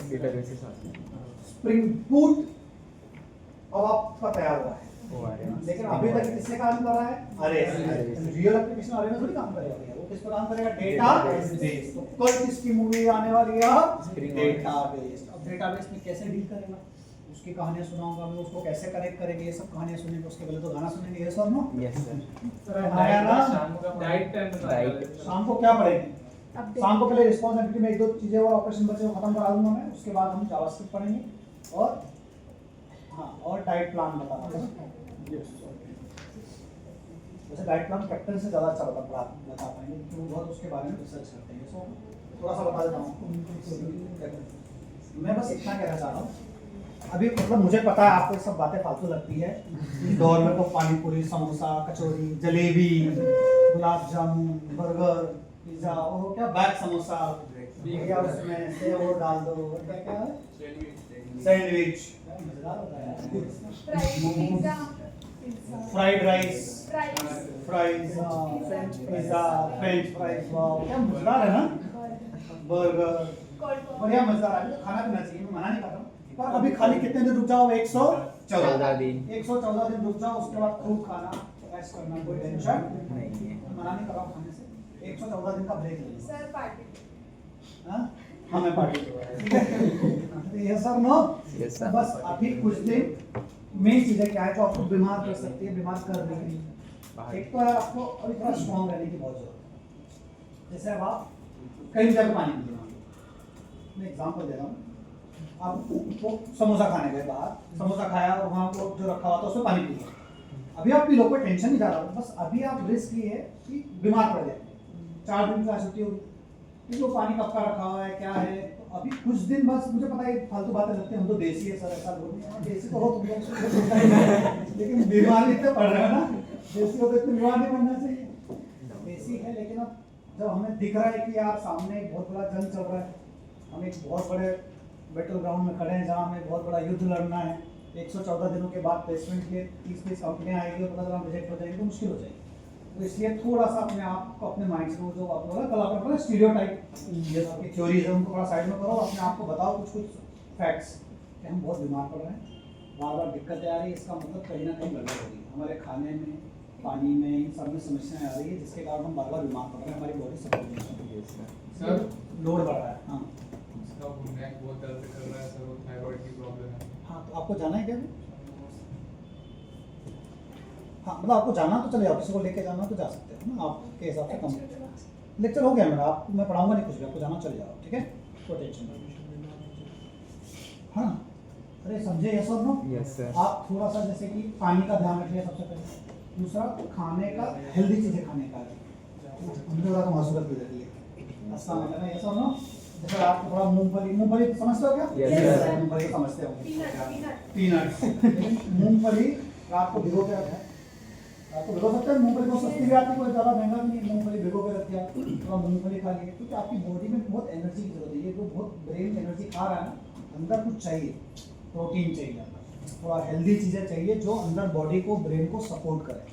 डेटाबेस के साथ स्प्रिंग बूट अब आपका तैयार हुआ है, वो आ रहे हैं। लेकिन अभी तक किससे काम कर रहा है? अरे रियल एप्लीकेशन अरे में थोड़ी काम करेगा भैया, वो किस पर काम करेगा? डेटाबेस। तो कल किसकी मूवी आने वाली है? डेटाबेस। अब डेटाबेस में कैसे डील करेगा, उसकी कहानियां सुनाऊंगा मैं, उसको कैसे कनेक्ट करेंगे, ये सब कहानियां सुनेंगे। उसके पहले तो गाना सुनेंगे, ये सब नो यस सर। आया ना। Diet time Diet। शाम को क्या पढ़ेंगे? शाम को पहले रिस्पॉन्सिबिलिटी में 1-2 चीजें और ऑपरेशन बचे वो खत्म करा दूंगा मैं, उसके बाद हम जावास्क्रिप्ट पढ़ेंगे और हाँ और डाइट प्लान बता दूंगा। वैसे डाइट प्लान कैप्टन से ज़्यादा अच्छा बता पाएंगे क्योंकि वो बहुत उसके बारे में रिसर्च करते हैं। सो थोड़ा सा बता देता हूँ। मैं बस इतना कहना चाह रहा हूँ, अभी मतलब मुझे पता है आपको ये सब बातें फालतू लगती है। इस दौर में तो पानी पूरी, समोसा, कचौरी, जलेबी, गुलाब जामुन, बर्गर, पिज्जा और वो क्या बैग समोसा या उसमें से वो डाल दो, क्या क्या है, सैंडविच, मजेदार होता है, fried rice, fries, pizza, French fries, वाह क्या मजेदार है ना, बर्गर, बढ़िया मजेदार है। तो खाना पीना चाहिए, मैं मना नहीं कर रहा हूँ, पर अभी खाली कितने दिन रुक जाओ? 114 दिन। 114 दिन रुक जाओ, उसके बाद खूब खाना, ऐश करना, कोई टेंशन नहीं है। मना नहीं कर रहा हूँ खाने से। 114 दिन का ब्रेक लेना। सर पार्टी हाँ हाँ मैं पार्टी करूँगा। ये सर नो Yes, sir। बस अभी कुछ दिन मेन चीज़ें क्या है जो आपको बीमार कर सकती है, बीमार कर देगी। एक तो है आपको अभी थोड़ा स्ट्रॉन्ग रहने की बहुत जरूरत है। जैसे अब आप कई जगह पानी पी रहे हो, मैं एग्जाम्पल दे रहा हूँ। आप वो समोसा खाने गए बाहर, समोसा खाया और वहाँ को जो रखा हुआ था उसमें पानी पी लिया। अभी आप पी लो, कोई टेंशन नहीं जा रहा, बस अभी आप रिस्क ये है कि बीमार पड़ जाएंगे। 4 दिन की छुट्टी होगी, क्योंकि वो पानी कब का रखा हुआ है, क्या है। तो अभी कुछ दिन बस, मुझे पता है फालतू बातें लगती हैं, हम तो देसी है सर, ऐसा बोलते देसी तो हो तुम लोग, लेकिन बीमार इतने पड़ रहे हो ना, देसी हो तो इतने बीमार नहीं पड़ना चाहिए। देसी है, लेकिन अब जब हमें दिख रहा है कि यार सामने एक बहुत बड़ा जंग चल रहा है, हम एक बहुत बड़े बैटल ग्राउंड में खड़े हैं जहाँ हमें बहुत बड़ा युद्ध लड़ना है। 114 दिनों के बाद प्लेसमेंट के 30-30 कंपनियाँ आएगी और पता चला रिजेक्ट हो जाएंगी तो मुश्किल हो जाएगी। तो इसलिए थोड़ा सा अपने आप को, अपने माइंड से, वो जो आप बोला कल आपने स्टीरियोटाइप ये आपकी थ्योरीज है उनको थोड़ा साइड में करो, अपने आप को बताओ कुछ फैक्ट्स कि हम बहुत बीमार पड़ रहे हैं, बार बार दिक्कतें आ रही है, इसका मतलब कहीं ना कहीं गड़बड़ हो रही है हमारे खाने में, पानी में, इन सब में समस्याएं आ रही है जिसके कारण हम बार बार बीमार पड़ रहे हैं, हमारी बॉडी सपोर्ट सर लोड बढ़ रहा है। हाँ इसका नेक बहुत दर्द कर रहा है सर, वो थायराइड की प्रॉब्लम है। हाँ तो आपको जाना है क्या? हाँ मतलब आपको जाना तो चले जाओ, किसी को लेके जाना तो जा सकते हो ना, आपके हिसाब से कम लेक्चर हो गया मेरा, आप मैं पढ़ाऊंगा नहीं कुछ भी, आपको जाना चले जाओ, ठीक है, कोई टेंशन नहीं। हाँ अरे समझे ये सब नो? Yes sir. आप थोड़ा सा जैसे कि पानी का ध्यान रखिए सबसे पहले, दूसरा खाने का हेल्दी चीज़ें खाने का, हमने बोला तो मसूरत भी रहती है अस्सलाम वालेकुम, ये सब नो? जैसे आप थोड़ा मूंगफली समझते हो क्या? Yes, sir। मूंगफली समझते हो, पीनट मूंगफली रात को भिगो के रखें, आपको भिगो सकते हैं। मूंगफली बहुत सस्ती भी आती है, कोई ज़्यादा महंगा भी नहीं, मूंगफली भिगो के रख दिया, थोड़ा मूंगफली खा लिए, क्योंकि आपकी बॉडी में बहुत एनर्जी की जरूरत है, ये जो बहुत ब्रेन एनर्जी खा रहा है ना, अंदर कुछ चाहिए, प्रोटीन चाहिए अंदर, थोड़ा हेल्दी चीज़ें चाहिए जो अंदर बॉडी को, ब्रेन को सपोर्ट करे,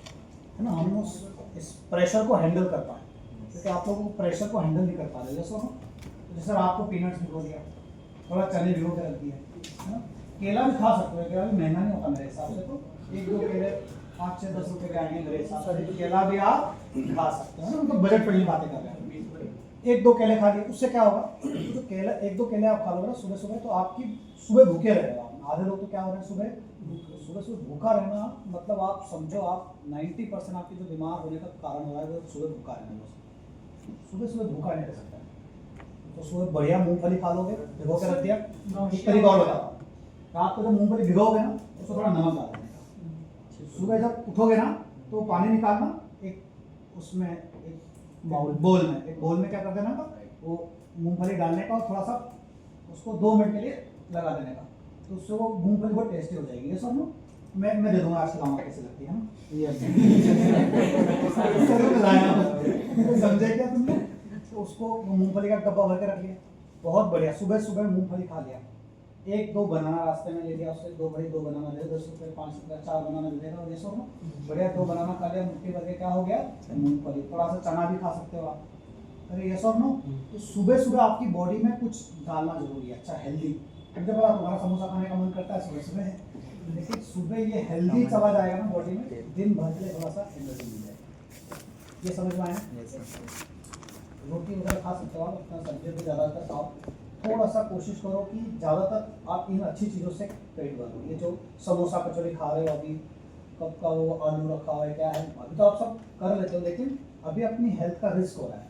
है ना, हम इस प्रेशर को हैंडल कर पाए, क्योंकि आप लोग प्रेशर को हैंडल नहीं कर पा रहे। जैसे आपको पीनट्स भिगो दिया, थोड़ा चने भिगो के रख दिए, है ना, केला भी खा सकते हो, केला भी महंगा नहीं होता मेरे हिसाब से, तो 1-2 केले 5-6-10 रुपए के आएंगे मेरे हिसाब से, तो केला भी आप खा सकते हो ना, मतलब बजट फ्रेंडली बातें कर रहे हैं। 1-2 केले खा लिए, उससे क्या होगा, तो केला 1-2 केले आप खा लोगे ना सुबह सुबह, तो आपकी सुबह भूखे रहेगा। आधे लोग तो क्या हो रहे हैं, सुबह भूखा रहना, मतलब आप समझो आप 90% आपकी जो बीमार होने का कारण हो रहा है वो सुबह भूखा रहना, सुबह भूखा नहीं रह सकता। तो सुबह बढ़िया मूंगफली खा लोगे, भिगो के रख दिया। एक तरीका और बताओ, रात को जब मूंगफली भिगोगे ना उसको थोड़ा नमक डाल देने का, सुबह जब उठोगे ना तो पानी निकालना, एक उसमें एक बोल में क्या कर देना का, वो मूंगफली डालने का और थोड़ा सा उसको 2 मिनट के लिए लगा देने का, तो उससे वो मूंगफली बहुत टेस्टी हो जाएगी। ये सब ना मैं दे दूंगा, आज खिलाऊंगा कैसे लगती है ना, समझे क्या तुमने? तो उसको मूंगफली का डब्बा भर के रख लिया, बहुत बढ़िया। सुबह सुबह मूंगफली खा लिया, 1-2 बनाना रास्ते में ले लिया, उससे 2 बड़ी 2 बनाना ले, 10 रुपये 5 रुपये 4 बनाना ले लेगा, और ये सब बढ़िया 2 बनाना खा लिया, मुट्ठी भर के क्या हो गया मूंगफली। थोड़ा सा चना भी खा सकते हो आप। अरे ये सब नो, तो सुबह सुबह आपकी बॉडी में कुछ डालना जरूरी है, अच्छा हेल्दी। मुझे पता तुम्हारा समोसा खाने का मन करता है सुबह सुबह, लेकिन सुबह ये हेल्दी चला जाएगा ना बॉडी में, दिन भर के लिए थोड़ा सा एनर्जी मिल जाएगी। ये समझ में आया? रोटी वगैरह खा सकते हो आप, अपना सब्जी भी ज़्यादातर खाओ। थोड़ा सा कोशिश करो कि ज़्यादातर आप इन अच्छी चीज़ों से पेट भरो। ये जो समोसा कचौड़ी खा रहे हो अभी, कब का वो आलू रखा हुआ है, क्या है, अभी तो आप सब कर लेते हो, लेकिन अभी अपनी हेल्थ का रिस्क हो रहा है।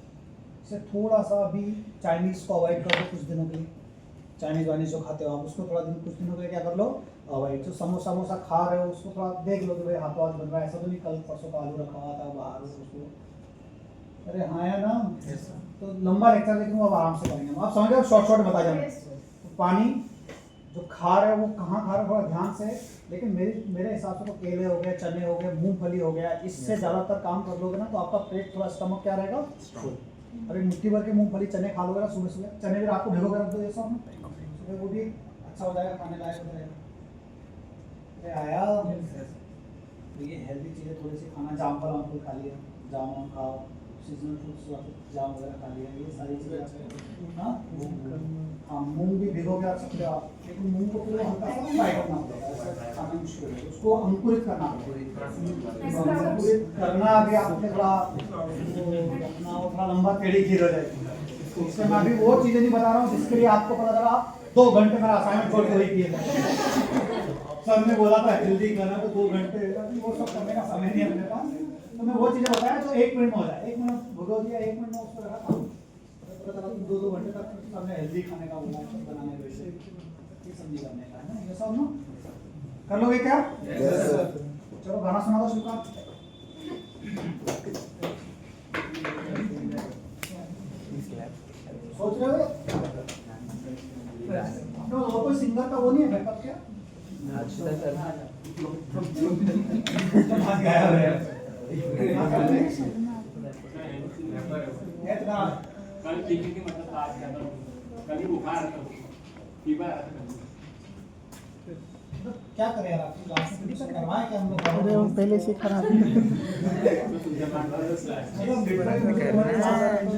इससे थोड़ा सा अभी चाइनीज़ को अवॉइड करो कुछ दिनों के लिए। चाइनीज़ वाइनीज़ जो खाते हो आप, उसको थोड़ा दिन कुछ दिनों के लिए क्या कर लो, अवॉइड। जो समोसा खा रहे हो उसको थोड़ा देख लो कि भाई हाथों हाथ बन रहा है, ऐसा तो नहीं कल परसों का आलू रखा हुआ था बाहर उसको। अरे हाँ या ना, तो लंबा लेक्चर लेकिन वो अब आराम से करेंगे। आप समझ रहे हो, शॉर्ट बता जाए। तो पानी जो खा रहे हो वो कहाँ खा रहे हो थोड़ा ध्यान से, लेकिन मेरे हिसाब से तो केले हो गए, चने हो गए, मूंगफली हो गया, इससे ज़्यादातर काम कर लोगे ना तो आपका पेट थोड़ा स्टमक क्या रहेगा, फुल। अरे मुट्ठी भर के मूंगफली चने खा लोगे ना सुबह सुबह, चने भी रात को भिगो के रख दो, ये सब सुबह वो भी अच्छा हो जाएगा, खाने लायक हो जाएगा। अरे आया, तो ये हेल्दी चीज़ें थोड़ी सी खाना, जाम फल खा लिया, जामुन खाओ, सीजनल फ्रूट्स जाम वगैरह खा लिया, ये सारी चीज़ें। हाँ मूंग भी भिगो के रख सकते हो आप, लेकिन मूंग को पूरा हल्का सा फ्राई करना पड़ेगा, ऐसा खाना मुश्किल है। उसको अंकुरित करना पड़ेगा। अंकुरित करना अभी आपने थोड़ा अपना वो थोड़ा लंबा टेढ़ी खीर हो जाएगी। इससे मैं अभी वो चीज़ें नहीं बता रहा हूँ जिसके लिए आपको पता चला 2 घंटे मेरा असाइनमेंट छोड़ के वही किए सर ने बोला था हेल्दी खाना, तो 2 घंटे वो सब करने का समय नहीं है अपने पास। तो मैं वो चीज़ें बताया जो 1 मिनट में हो जाए, 1 मिनट भुगो दिया, 1 मिनट में उसको रखा, पता चला 2 घंटे तक हमने हेल्दी खाने का बोला, बनाने का विषय, ये सब्जी करने का है ना, ये सब ना कर लोगे क्या? चलो गाना सुना दो शुक्ला। सोच रहे हो अपना और कोई सिंगर का वो नहीं है बैकअप क्या? गाया हुआ है। कल टीवी की मतलब आज क्या था, कल ही बुखार था, फीवर आया था। क्या करें यार, आपकी क्लास में कुछ करवाएं क्या हम लोग? अरे वो पहले से खराब है। मतलब